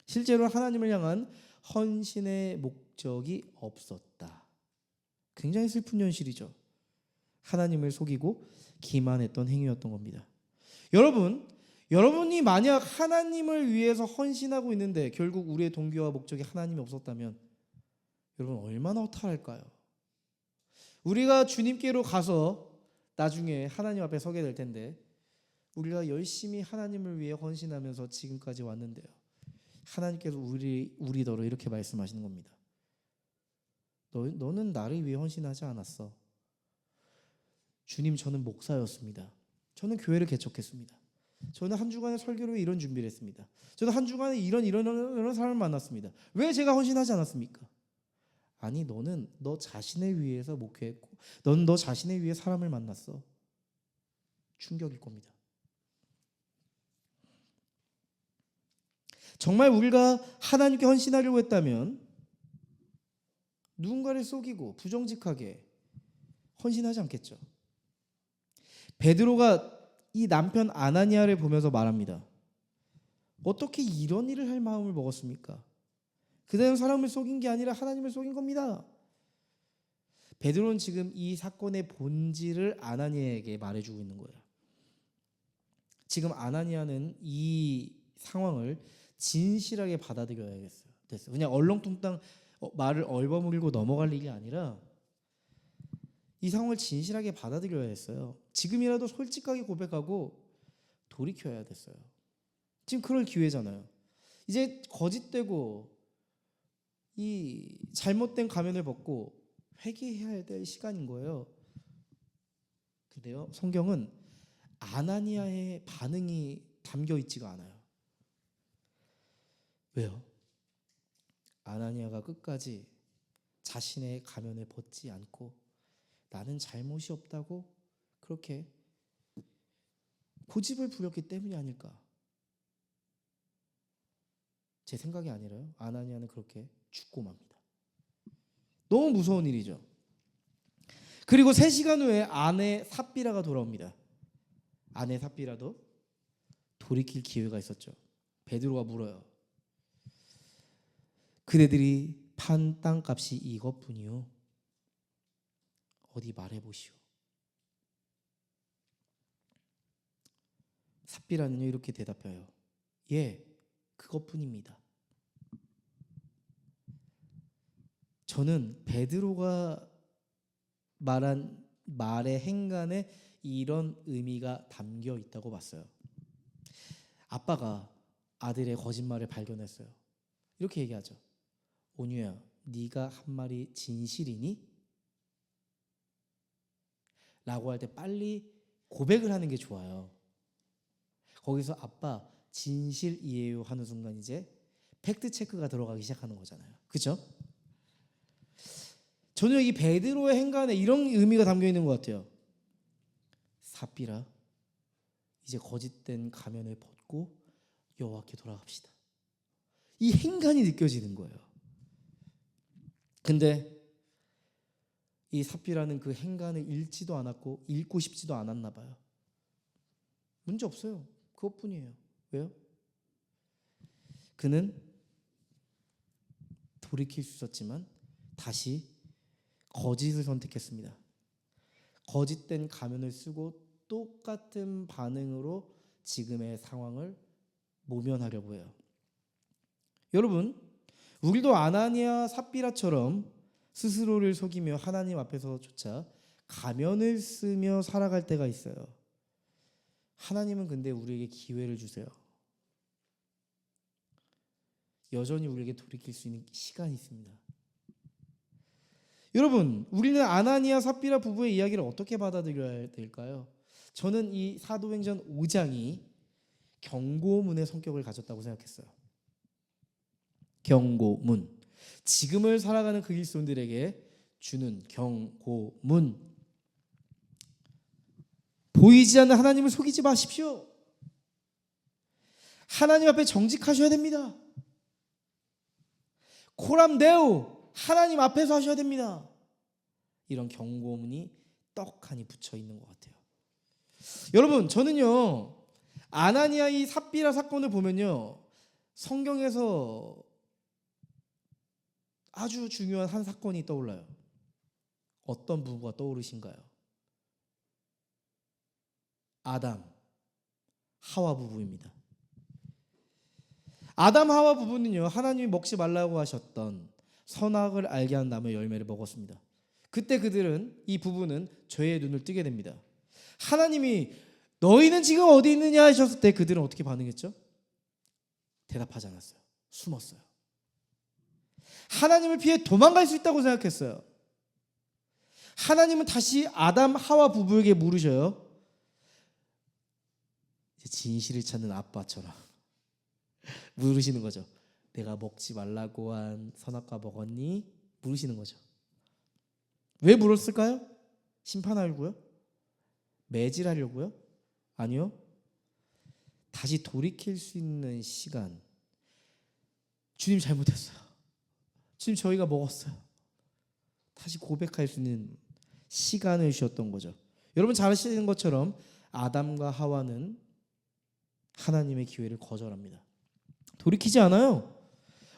실제로 하나님을 향한 헌신의 목적이 없었다. 굉장히 슬픈 현실이죠. 하나님을 속이고 기만했던 행위였던 겁니다. 여러분이 만약 하나님을 위해서 헌신하고 있는데 결국 우리의 동기와 목적이 하나님이 없었다면 여러분 얼마나 허탈할까요? 우리가 주님께로 가서 나중에 하나님 앞에 서게 될 텐데 우리가 열심히 하나님을 위해 헌신하면서 지금까지 왔는데요, 하나님께서 우리더러 이렇게 말씀하시는 겁니다. 너는 나를 위해 헌신하지 않았어. 주님, 저는 목사였습니다. 저는 교회를 개척했습니다. 저는 한 주간의 설교를 위해 이런 준비를 했습니다. 저는 한 주간에 이런 사람을 만났습니다. 왜 제가 헌신하지 않았습니까? 아니, 너는 너 자신을 위해서 목회했고 너는 너 자신을 위해 사람을 만났어. 충격일 겁니다. 정말 우리가 하나님께 헌신하려고 했다면 누군가를 속이고 부정직하게 헌신하지 않겠죠. 베드로가 이 남편 아나니아를 보면서 말합니다. 어떻게 이런 일을 할 마음을 먹었습니까? 그대는 사람을 속인 게 아니라 하나님을 속인 겁니다. 베드로는 지금 이 사건의 본질을 아나니아에게 말해주고 있는 거예요. 지금 아나니아는 이 상황을 진실하게 받아들여야겠어요. 됐어요. 그냥 얼렁뚱땅 말을 얼버무리고 넘어갈 일이 아니라 이 상황을 진실하게 받아들여야 했어요. 지금이라도 솔직하게 고백하고 돌이켜야 됐어요. 지금 그럴 기회잖아요. 이제 거짓되고 이 잘못된 가면을 벗고 회개해야 될 시간인 거예요. 근데요, 성경은 아나니아의 반응이 담겨 있지가 않아요. 왜요? 아나니아가 끝까지 자신의 가면을 벗지 않고 나는 잘못이 없다고 그렇게 고집을 부렸기 때문이 아닐까. 제 생각이 아니라요. 아나니아는 그렇게 죽고 맙니다. 너무 무서운 일이죠. 그리고 3시간 후에 아내 삽비라가 돌아옵니다. 아내 삽비라도 돌이킬 기회가 있었죠. 베드로가 물어요. 그대들이 판 땅값이 이것뿐이요. 어디 말해보시오. 삽비라는요 이렇게 대답해요. 예, 그것뿐입니다. 저는 베드로가 말한 말의 행간에 이런 의미가 담겨 있다고 봤어요. 아빠가 아들의 거짓말을 발견했어요. 이렇게 얘기하죠. 온유야, 네가 한 말이 진실이니? 라고 할 때 빨리 고백을 하는 게 좋아요. 거기서 아빠 진실이에요 하는 순간 이제 팩트 체크가 들어가기 시작하는 거잖아요. 그렇죠? 저는 이 베드로의 행간에 이런 의미가 담겨 있는 것 같아요. 삽비라, 이제 거짓된 가면을 벗고 여호와께 돌아갑시다. 이 행간이 느껴지는 거예요. 근데 이 삽비라는 그 행간을 읽지도 않았고 읽고 싶지도 않았나 봐요. 문제 없어요. 그것뿐이에요. 왜요? 그는 돌이킬 수 있었지만 다시 거짓을 선택했습니다. 거짓된 가면을 쓰고 똑같은 반응으로 지금의 상황을 모면하려고 해요. 여러분, 우리도 아나니아 삽비라처럼 스스로를 속이며 하나님 앞에서조차 가면을 쓰며 살아갈 때가 있어요. 하나님은 근데 우리에게 기회를 주세요. 여전히 우리에게 돌이킬 수 있는 시간이 있습니다. 여러분, 우리는 아나니아 삽비라 부부의 이야기를 어떻게 받아들여야 될까요? 저는 이 사도행전 5장이 경고문의 성격을 가졌다고 생각했어요. 경고문. 지금을 살아가는 그리스도인들에게 주는 경고문. 보이지 않는 하나님을 속이지 마십시오. 하나님 앞에 정직하셔야 됩니다. 코람데오, 하나님 앞에서 하셔야 됩니다. 이런 경고문이 떡하니 붙여 있는 것 같아요. 여러분, 저는요 아나니아 이 삽비라 사건을 보면요 성경에서 아주 중요한 한 사건이 떠올라요. 어떤 부부가 떠오르신가요? 아담, 하와 부부입니다. 아담, 하와 부부는요 하나님이 먹지 말라고 하셨던 선악을 알게 한 나무의 열매를 먹었습니다. 그때 그들은, 이 부부는 죄의 눈을 뜨게 됩니다. 하나님이 너희는 지금 어디 있느냐 하셨을 때 그들은 어떻게 반응했죠? 대답하지 않았어요. 숨었어요. 하나님을 피해 도망갈 수 있다고 생각했어요. 하나님은 다시 아담, 하와 부부에게 물으셔요. 진실을 찾는 아빠처럼 물으시는 거죠. 내가 먹지 말라고 한 선악과 먹었니? 물으시는 거죠. 왜 물었을까요? 심판하려고요? 매질하려고요? 아니요. 다시 돌이킬 수 있는 시간. 주님 잘못했어요. 주님 저희가 먹었어요. 다시 고백할 수 있는 시간을 주셨던 거죠. 여러분 잘 아시는 것처럼 아담과 하와는 하나님의 기회를 거절합니다. 돌이키지 않아요.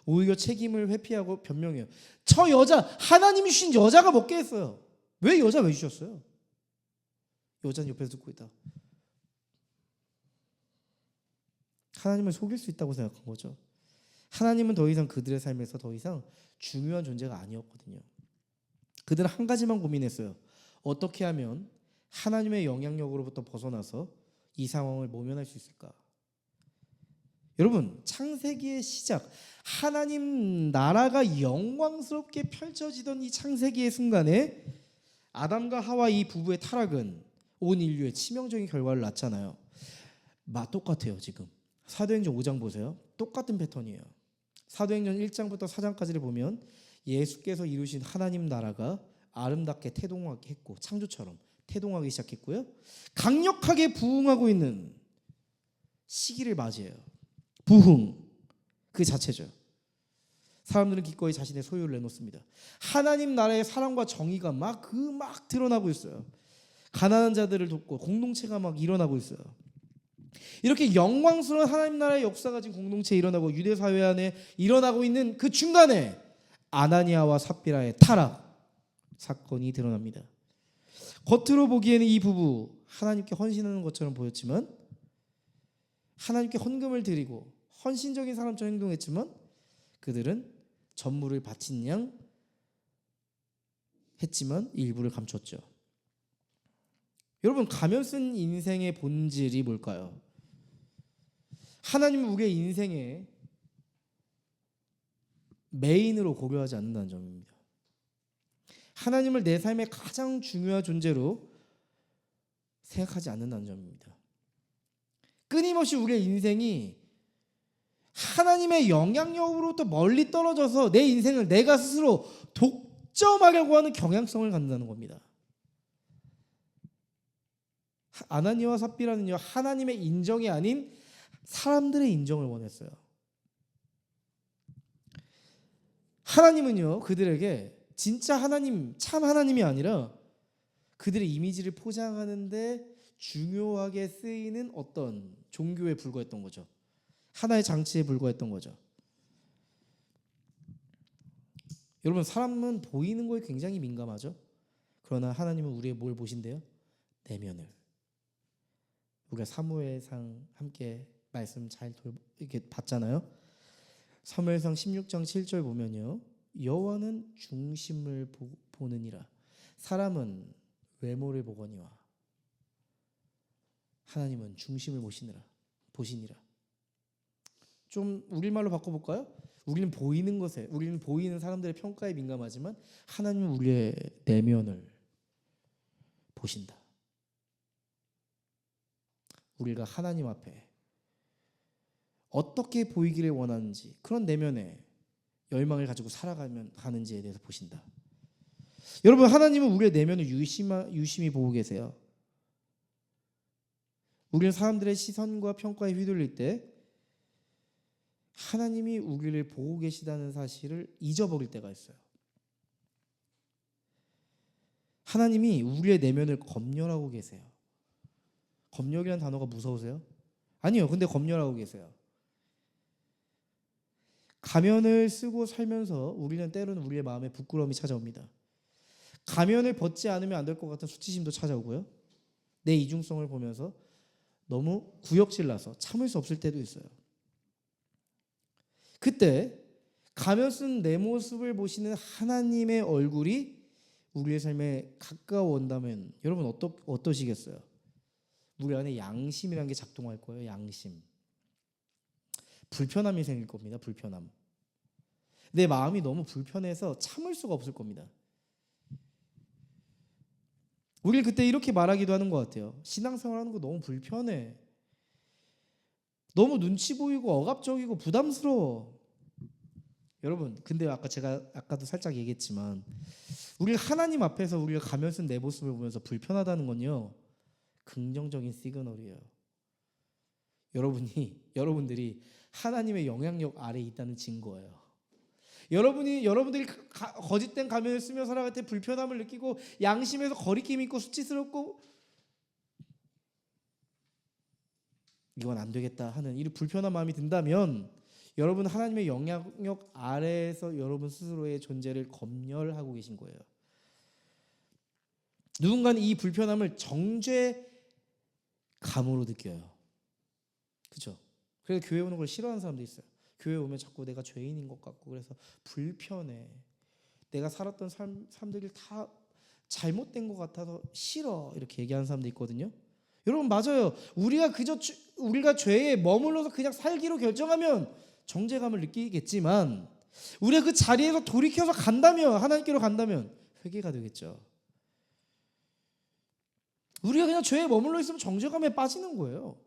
오히려 책임을 회피하고 변명해요. 저 여자, 하나님이 주신 여자가 먹게 했어요. 왜 여자 왜 주셨어요? 여자는 옆에서 듣고 있다. 하나님을 속일 수 있다고 생각한 거죠. 하나님은 더 이상 그들의 삶에서 더 이상 중요한 존재가 아니었거든요. 그들은 한 가지만 고민했어요. 어떻게 하면 하나님의 영향력으로부터 벗어나서 이 상황을 모면할 수 있을까? 여러분, 창세기의 시작, 하나님 나라가 영광스럽게 펼쳐지던 이 창세기의 순간에 아담과 하와 이 부부의 타락은 온 인류의 치명적인 결과를 낳잖아요. 똑같아요. 지금 사도행전 5장 보세요. 똑같은 패턴이에요. 사도행전 1장부터 4장까지를 보면 예수께서 이루신 하나님 나라가 아름답게 태동하게 했고 창조처럼 태동하기 시작했고요. 강력하게 부흥하고 있는 시기를 맞이해요. 부흥 그 자체죠. 사람들은 기꺼이 자신의 소유를 내놓습니다. 하나님 나라의 사랑과 정의가 막 드러나고 있어요. 가난한 자들을 돕고 공동체가 막 일어나고 있어요. 이렇게 영광스러운 하나님 나라의 역사가 지금 공동체에 일어나고 유대 사회 안에 일어나고 있는 그 중간에 아나니아와 삽비라의 타락 사건이 드러납니다. 겉으로 보기에는 이 부부 하나님께 헌신하는 것처럼 보였지만 하나님께 헌금을 드리고 헌신적인 사람처럼 행동했지만 그들은 전물을 바친 양 했지만 일부를 감췄죠. 여러분, 가면 쓴 인생의 본질이 뭘까요? 하나님은 우리의 인생의 메인으로 고려하지 않는다는 점입니다. 하나님을 내 삶의 가장 중요한 존재로 생각하지 않는다는 점입니다. 끊임없이 우리의 인생이 하나님의 영향력으로부터 멀리 떨어져서 내 인생을 내가 스스로 독점하려고 하는 경향성을 갖는다는 겁니다. 아나니아와 삽비라는요, 하나님의 인정이 아닌 사람들의 인정을 원했어요. 하나님은요, 그들에게 진짜 하나님, 참 하나님이 아니라 그들의 이미지를 포장하는데 중요하게 쓰이는 어떤 종교에 불과했던 거죠. 하나의 장치에 불과했던 거죠. 여러분, 사람은 보이는 거에 굉장히 민감하죠. 그러나 하나님은 우리의 뭘 보신대요? 내면을. 우리가 사무엘상 함께 말씀 잘 이렇게 봤잖아요. 사무엘상 16장 7절 보면요, 여호와는 중심을 보느니라. 사람은 외모를 보거니와 하나님은 중심을 보시니라. 좀 우리말로 바꿔볼까요? 우리는 보이는 것에, 우리는 보이는 사람들의 평가에 민감하지만 하나님은 우리의 내면을 보신다. 우리가 하나님 앞에 어떻게 보이기를 원하는지, 그런 내면의 열망을 가지고 살아가는지에 대해서 보신다. 여러분, 하나님은 우리의 내면을 유심히 보고 계세요. 우리는 사람들의 시선과 평가에 휘둘릴 때 하나님이 우리를 보고 계시다는 사실을 잊어버릴 때가 있어요. 하나님이 우리의 내면을 검열하고 계세요. 검열이라는 단어가 무서우세요? 아니요. 근데 검열하고 계세요. 가면을 쓰고 살면서 우리는 때로는 우리의 마음에 부끄러움이 찾아옵니다. 가면을 벗지 않으면 안 될 것 같은 수치심도 찾아오고요. 내 이중성을 보면서 너무 구역질 나서 참을 수 없을 때도 있어요. 그때 가면 쓴 내 모습을 보시는 하나님의 얼굴이 우리의 삶에 가까워온다면 여러분 어떠시겠어요? 우리 안에 양심이라는 게 작동할 거예요. 양심. 불편함이 생길 겁니다. 불편함. 내 마음이 너무 불편해서 참을 수가 없을 겁니다. 우리 그때 이렇게 말하기도 하는 것 같아요. 신앙생활하는 거 너무 불편해. 너무 눈치 보이고 억압적이고 부담스러워. 여러분, 근데 제가 아까도 살짝 얘기했지만 우리 하나님 앞에서 우리가 가면 쓴 내 모습을 보면서 불편하다는 건요, 긍정적인 시그널이에요. 여러분들이 하나님의 영향력 아래에 있다는 증거예요. 여러분들이 거짓된 가면을 쓰며 살아갈 때 불편함을 느끼고 양심에서 거리낌 있고 수치스럽고 이건 안 되겠다 하는 이 불편한 마음이 든다면 여러분 하나님의 영향력 아래에서 여러분 스스로의 존재를 검열하고 계신 거예요. 누군가는 이 불편함을 정죄감으로 느껴요. 그렇죠? 그래서 교회 오는 걸 싫어하는 사람도 있어요. 교회 오면 자꾸 내가 죄인인 것 같고 그래서 불편해. 내가 살았던 삶들이 다 잘못된 것 같아서 싫어. 이렇게 얘기하는 사람도 있거든요. 여러분, 맞아요. 우리가 죄에 머물러서 그냥 살기로 결정하면 정죄감을 느끼겠지만 우리가 그 자리에서 돌이켜서 간다면, 하나님께로 간다면 회개가 되겠죠. 우리가 그냥 죄에 머물러 있으면 정죄감에 빠지는 거예요.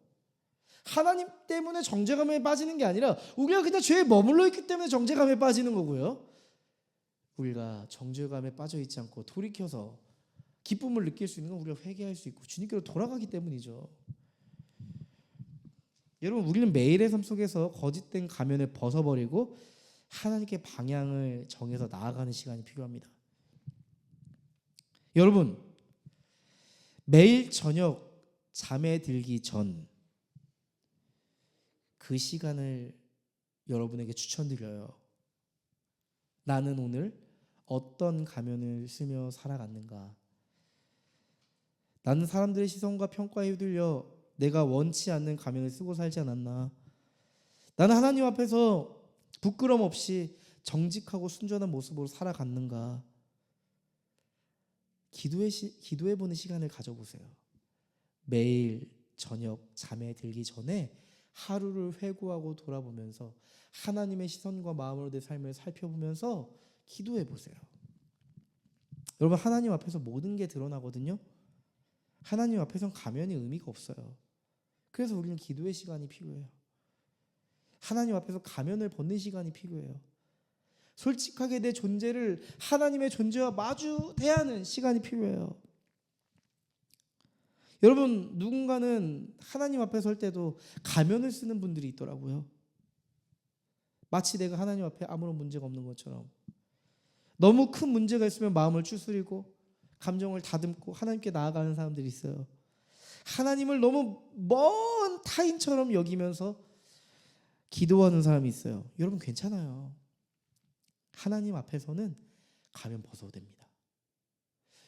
하나님 때문에 정죄감에 빠지는 게 아니라 우리가 그냥 죄에 머물러 있기 때문에 정죄감에 빠지는 거고요. 우리가 정죄감에 빠져 있지 않고 돌이켜서 기쁨을 느낄 수 있는 건 우리가 회개할 수 있고 주님께로 돌아가기 때문이죠. 여러분, 우리는 매일의 삶 속에서 거짓된 가면을 벗어버리고 하나님께 방향을 정해서 나아가는 시간이 필요합니다. 여러분, 매일 저녁 잠에 들기 전 그 시간을 여러분에게 추천드려요. 나는 오늘 어떤 가면을 쓰며 살아갔는가? 나는 사람들의 시선과 평가에 휘둘려 내가 원치 않는 가면을 쓰고 살지 않았나? 나는 하나님 앞에서 부끄럼 없이 정직하고 순전한 모습으로 살아갔는가? 기도해보는 시간을 가져보세요. 매일 저녁 잠에 들기 전에 하루를 회고하고 돌아보면서 하나님의 시선과 마음으로 내 삶을 살펴보면서 기도해보세요. 여러분, 하나님 앞에서 모든 게 드러나거든요. 하나님 앞에서는 가면이 의미가 없어요. 그래서 우리는 기도의 시간이 필요해요. 하나님 앞에서 가면을 벗는 시간이 필요해요. 솔직하게 내 존재를 하나님의 존재와 마주 대하는 시간이 필요해요. 여러분, 누군가는 하나님 앞에 설 때도 가면을 쓰는 분들이 있더라고요. 마치 내가 하나님 앞에 아무런 문제가 없는 것처럼. 너무 큰 문제가 있으면 마음을 추스리고 감정을 다듬고 하나님께 나아가는 사람들이 있어요. 하나님을 너무 먼 타인처럼 여기면서 기도하는 사람이 있어요. 여러분, 괜찮아요. 하나님 앞에서는 가면 벗어도 됩니다.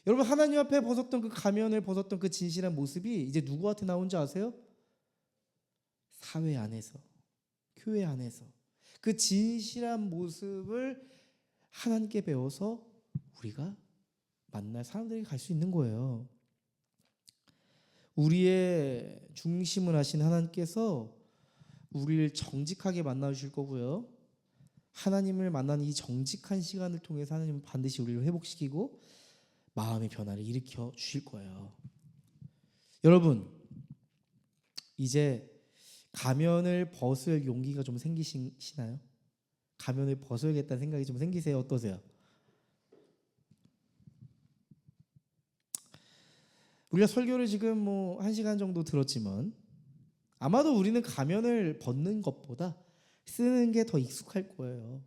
여러분, 하나님 앞에 벗었던 그 가면을 벗었던 그 진실한 모습이 이제 누구한테 나온지 아세요? 사회 안에서, 교회 안에서 그 진실한 모습을 하나님께 배워서 우리가 만날 사람들에게 갈 수 있는 거예요. 우리의 중심을 하신 하나님께서 우리를 정직하게 만나주실 거고요. 하나님을 만나는 이 정직한 시간을 통해서 하나님은 반드시 우리를 회복시키고 마음의 변화를 일으켜 주실 거예요. 여러분, 이제 가면을 벗을 용기가 좀 생기시나요? 가면을 벗어야겠다는 생각이 좀 생기세요? 어떠세요? 우리가 설교를 지금 1시간 정도 들었지만 아마도 우리는 가면을 벗는 것보다 쓰는 게 더 익숙할 거예요.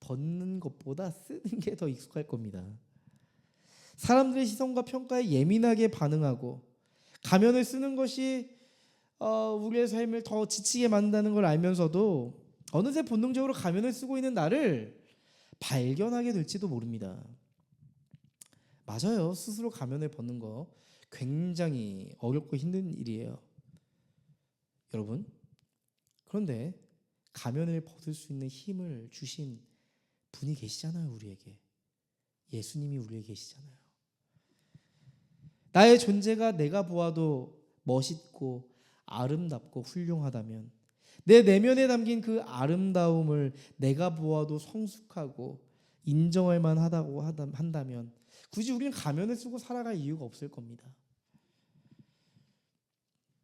벗는 것보다 쓰는 게 더 익숙할 겁니다. 사람들의 시선과 평가에 예민하게 반응하고 가면을 쓰는 것이 우리의 삶을 더 지치게 만든다는 걸 알면서도 어느새 본능적으로 가면을 쓰고 있는 나를 발견하게 될지도 모릅니다. 맞아요. 스스로 가면을 벗는 거 굉장히 어렵고 힘든 일이에요. 여러분, 그런데 가면을 벗을 수 있는 힘을 주신 분이 계시잖아요. 우리에게. 예수님이 우리에게 계시잖아요. 나의 존재가 내가 보아도 멋있고 아름답고 훌륭하다면 내 내면에 담긴 그 아름다움을 내가 보아도 성숙하고 인정할 만하다고 한다면 굳이 우리는 가면을 쓰고 살아갈 이유가 없을 겁니다.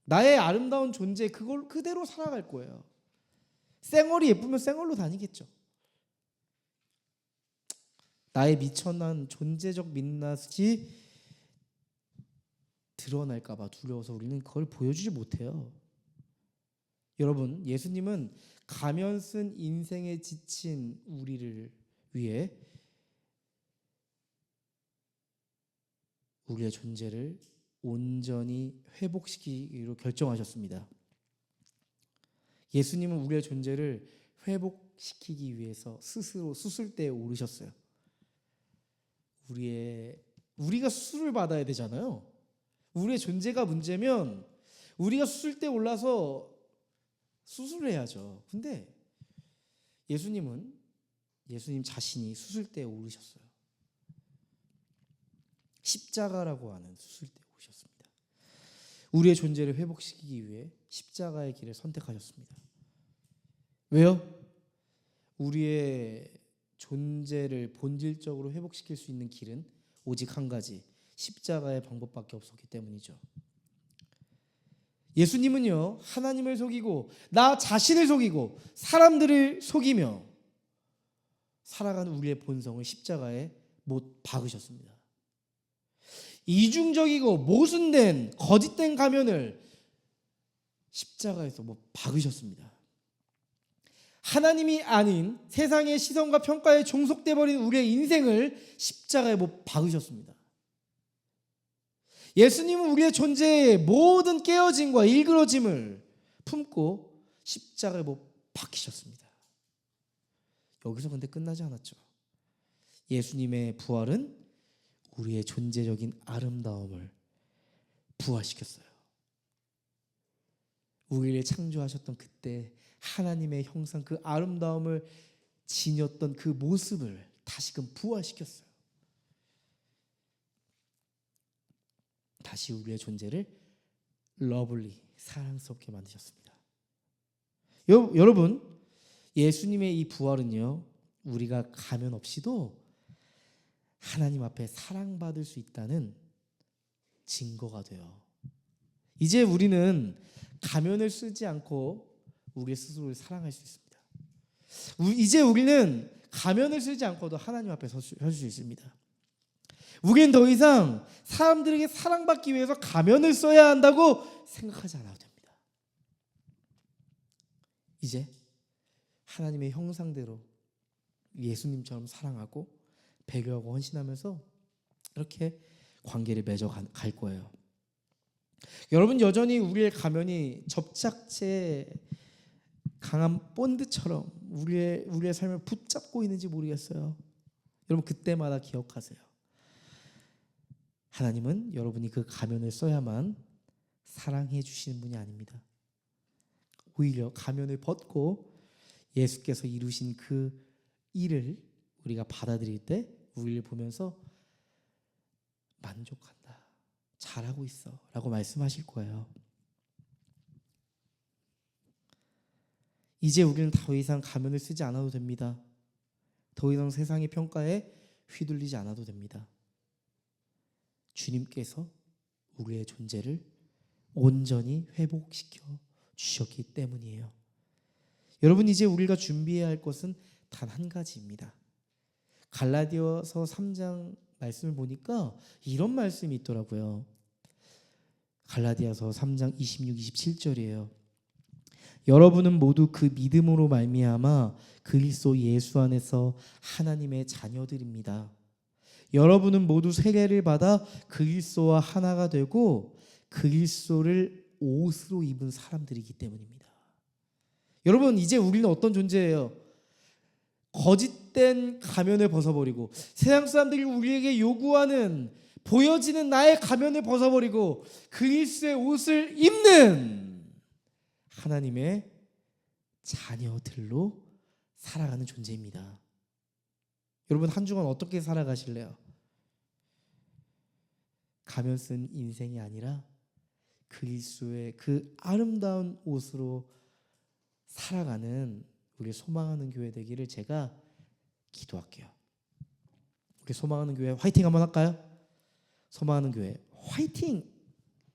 나의 아름다운 존재 그걸 그대로 살아갈 거예요. 쌩얼이 예쁘면 쌩얼로 다니겠죠. 나의 미천한 존재적 민낯이 드러날까 봐 두려워서 우리는 그걸 보여주지 못해요. 여러분, 예수님은 가면 쓴 인생에 지친 우리를 위해 우리의 존재를 온전히 회복시키기로 결정하셨습니다. 예수님은 우리의 존재를 회복시키기 위해서 스스로 수술대에 오르셨어요. 우리가 수술을 받아야 되잖아요. 우리의 존재가 문제면 우리가 수술대에 올라서 수술을 해야죠. 근데 예수님 자신이 수술대에 오르셨어요. 십자가라고 하는 수술대에 오셨습니다. 우리의 존재를 회복시키기 위해 십자가의 길을 선택하셨습니다. 왜요? 우리의 존재를 본질적으로 회복시킬 수 있는 길은 오직 한 가지, 십자가의 방법밖에 없었기 때문이죠. 예수님은요, 하나님을 속이고 나 자신을 속이고 사람들을 속이며 살아가는 우리의 본성을 십자가에 못 박으셨습니다. 이중적이고 모순된 거짓된 가면을 십자가에서 못 박으셨습니다. 하나님이 아닌 세상의 시선과 평가에 종속돼 버린 우리의 인생을 십자가에 못 박으셨습니다. 예수님은 우리의 존재의 모든 깨어짐과 일그러짐을 품고 십자가에 못 박히셨습니다. 여기서 근데 끝나지 않았죠. 예수님의 부활은 우리의 존재적인 아름다움을 부활시켰어요. 우리를 창조하셨던 그때 하나님의 형상, 그 아름다움을 지녔던 그 모습을 다시금 부활시켰어요. 다시 우리의 존재를 러블리, 사랑스럽게 만드셨습니다. 여러분, 예수님의 이 부활은요, 우리가 가면 없이도 하나님 앞에 사랑받을 수 있다는 증거가 돼요. 이제 우리는 가면을 쓰지 않고 우리 스스로를 사랑할 수 있습니다. 이제 우리는 가면을 쓰지 않고도 하나님 앞에 설 수 있습니다. 우리는 더 이상 사람들에게 사랑받기 위해서 가면을 써야 한다고 생각하지 않아도 됩니다. 이제 하나님의 형상대로 예수님처럼 사랑하고 배려하고 헌신하면서 이렇게 관계를 맺어 갈 거예요. 여러분, 여전히 우리의 가면이 접착제 강한 본드처럼 우리의 삶을 붙잡고 있는지 모르겠어요. 여러분, 그때마다 기억하세요. 하나님은 여러분이 그 가면을 써야만 사랑해 주시는 분이 아닙니다. 오히려 가면을 벗고 예수께서 이루신 그 일을 우리가 받아들일 때 우리를 보면서 만족한다, 잘하고 있어 라고 말씀하실 거예요. 이제 우리는 더 이상 가면을 쓰지 않아도 됩니다. 더 이상 세상의 평가에 휘둘리지 않아도 됩니다. 주님께서 우리의 존재를 온전히 회복시켜 주셨기 때문이에요. 여러분, 이제 우리가 준비해야 할 것은 단 한 가지입니다. 갈라디아서 3장 말씀을 보니까 이런 말씀이 있더라고요. 갈라디아서 3장 26, 27절이에요. 여러분은 모두 그 믿음으로 말미암아 그리스도 예수 안에서 하나님의 자녀들입니다. 여러분은 모두 세례를 받아 그리스도와 하나가 되고 그리스도를 옷으로 입은 사람들이기 때문입니다. 여러분, 이제 우리는 어떤 존재예요? 거짓된 가면을 벗어버리고 세상 사람들이 우리에게 요구하는 보여지는 나의 가면을 벗어버리고 그리스도의 옷을 입는 하나님의 자녀들로 살아가는 존재입니다. 여러분, 한 주간 어떻게 살아가실래요? 가면 쓴 인생이 아니라 그리스도의 그 아름다운 옷으로 살아가는 우리 소망하는 교회 되기를 제가 기도할게요. 우리 소망하는 교회 화이팅 한번 할까요? 소망하는 교회 화이팅!